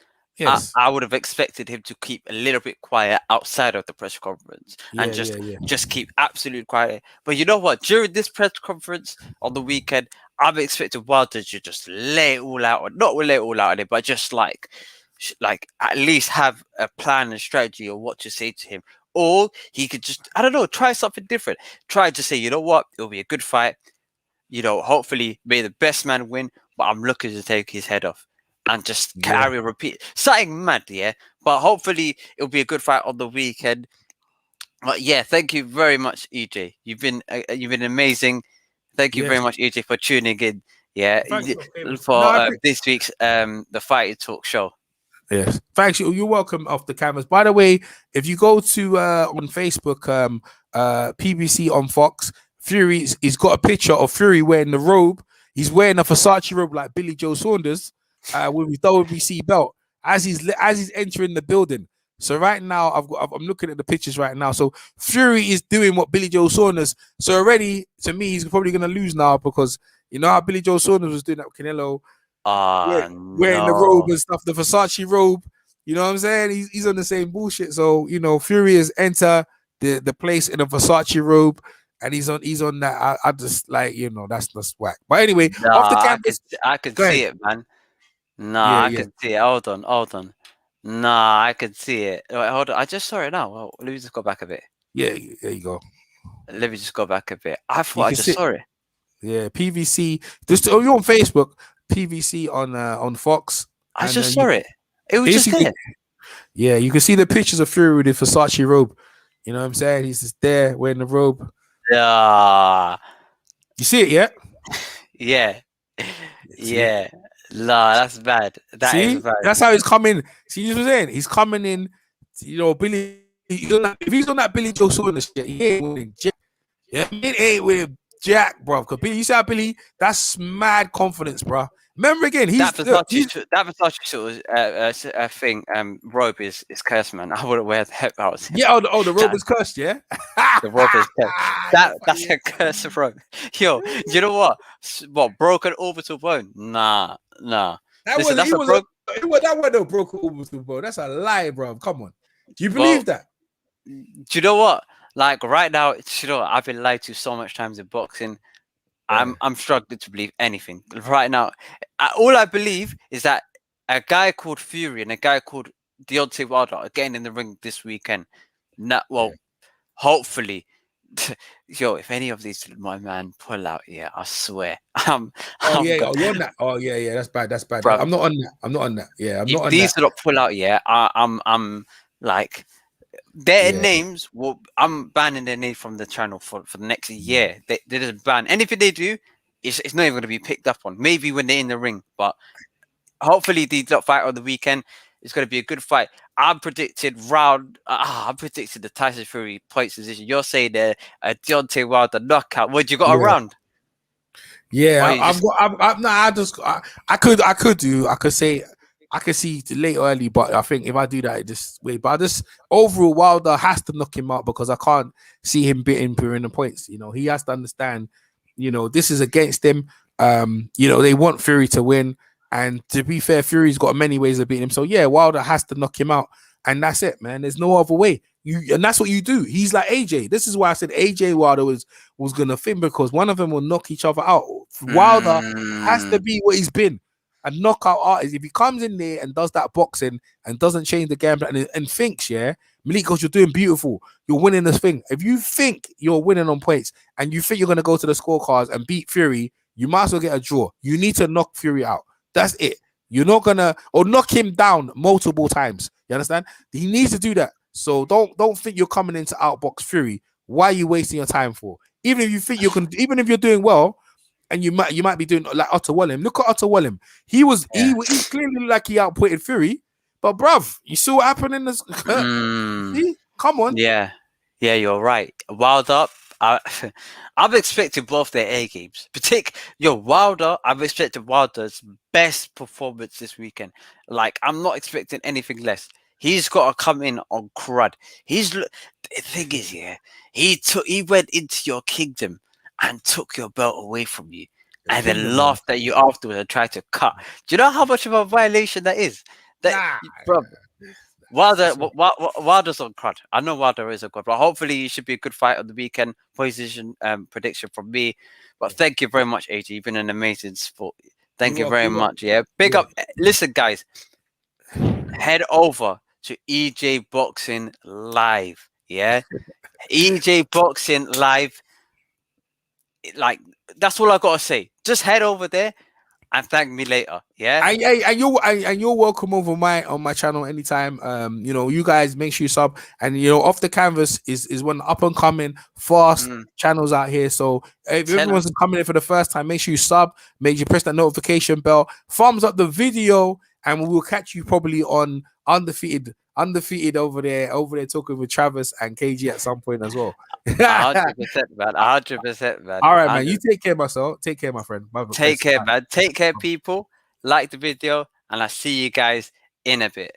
I would have expected him to keep a little bit quiet outside of the press conference and just keep absolute quiet. But you know what? During this press conference on the weekend, I'm expecting Wilder to just lay it all out, not lay it all out on it, but just like at least have a plan and strategy of what to say to him. Or he could just, I don't know, try something different. Try to say, you know what, it'll be a good fight. You know, hopefully, may the best man win, but I'm looking to take his head off and just carry and repeat. Something mad, yeah. But hopefully, it'll be a good fight on the weekend. But yeah, thank you very much, EJ. You've been amazing. Thank you very much, EJ, for tuning in. Yeah, for this week's the Fighting Talk show. Yes, thanks. You're welcome off the canvas. By the way, if you go to on Facebook, PBC on Fox, Fury, he's got a picture of Fury wearing the robe. He's wearing a Versace robe like Billy Joe Saunders with his WBC belt as he's entering the building. So right now, I'm looking at the pictures right now. So Fury is doing what Billy Joe Saunders. So already, to me, he's probably going to lose now because you know how Billy Joe Saunders was doing that with Canelo. Wearing the robe and stuff, the Versace robe. You know what I'm saying? He's on the same bullshit. So you know, Fury has entered the place in a Versace robe, and he's on that. I just like that's whack. But anyway, off the campus, I could see it, man. I can see it. Hold on. I can see it. Wait, hold on. I just saw it now. Well, let me just go back a bit. Yeah, there you go. Let me just go back a bit. I thought I just saw it. Yeah, PVC. You're on Facebook. PVC on Fox. I just saw it. It was just there. Yeah, you can see the pictures of Fury with the Versace robe. You know what I'm saying? He's just there wearing the robe. Yeah. You see it, yeah? Yeah. Yeah. Nah, that's bad. That is bad. That's how he's coming. See what I'm saying? He's coming in, Billy. If he's on that Billy Joe Saunders shit, he ain't winning Jack. Yeah, he ain't winning Jack, bro. Because Billy, you see how Billy, that's mad confidence, bro. Remember again, that Versace thing, robe is cursed, man. I wouldn't wear that. Yeah, the robe is cursed, yeah? The robe is cursed. That's a cursed robe. Yo, you know what? What, broken orbital bone? Nah. That wasn't no broken orbital bone. That's a lie, bro. Come on. Do you believe that? Do you know what? Like right now, I've been lied to so much times in boxing. I'm struggling to believe anything right now. All I believe is that a guy called Fury and a guy called Deontay Wilder are getting in the ring this weekend. Hopefully, if any of these my man pull out, I swear. You're on that. Oh yeah, that's bad. Bro, I'm not on that. Yeah, I'm not on that. These do not pull out. Yeah, I'm like. Their names, I'm banning their name from the channel for the next year. They just ban anything they do. It's not even going to be picked up on. Maybe when they're in the ring, but hopefully the fight on the weekend is going to be a good fight. I'm predicted the Tyson Fury points decision. You're saying a Deontay Wilder knockout. What you got a round? Yeah, I could see late or early, but I think if I do that, overall Wilder has to knock him out because I can't see him beating the points. He has to understand, this is against him. They want Fury to win, and to be fair, Fury's got many ways of beating him. So yeah, Wilder has to knock him out, and that's it, man. There's no other way. And that's what you do. He's like AJ. This is why I said AJ Wilder was gonna fin because one of them will knock each other out. Wilder has to be what he's been. A knockout artist, if he comes in there and does that boxing and doesn't change the game plan and thinks, Malik, you're doing beautiful, you're winning this thing. If you think you're winning on points and you think you're going to go to the scorecards and beat Fury, you might as well get a draw. You need to knock Fury out. That's it. You're not going to, or knock him down multiple times. You understand? He needs to do that. So don't think you're coming in to outbox Fury. Why are you wasting your time for? Even if you think you can, even if you're doing well, and you might be doing like Otto Wellham. Look at Otto Wellham. He clearly like he outputted Fury, but bruv, you saw what happened in this. See? Come on. Yeah, you're right. Wilder, I, I'm expecting both their A games. Wilder. I'm expecting Wilder's best performance this weekend. Like, I'm not expecting anything less. He's got to come in on crud. The thing is, yeah, he went into your kingdom and took your belt away from you, The and then kingdom, man. laughed at you afterwards and tried to cut. Do you know how much of a violation that is? That, Nah. bro, Wilder, So, Wilder's on crud. I know Wilder is on crud, but hopefully it should be a good fight on the weekend. Position prediction from me. But thank you very much, AJ. You've been an amazing sport. Thank you very much. Yeah, big Yeah. up. Listen, guys, head over to EJ Boxing Live. Yeah, EJ Boxing Live. Like, that's all I gotta say. Just head over there and thank me later. Yeah. And you're welcome over on my channel anytime. You guys make sure you sub, and Off the Canvas is one up and coming fast channels out here. So if everyone's coming in for the first time, make sure you sub, make sure you press that notification bell, thumbs up the video, and we will catch you probably on undefeated over there talking with Travis and KG at some point as well. 100%, man. 100%, man. All right, man. You take care, myself. Take care, my friend. Take care, man. Take care, people. Like the video, and I'll see you guys in a bit.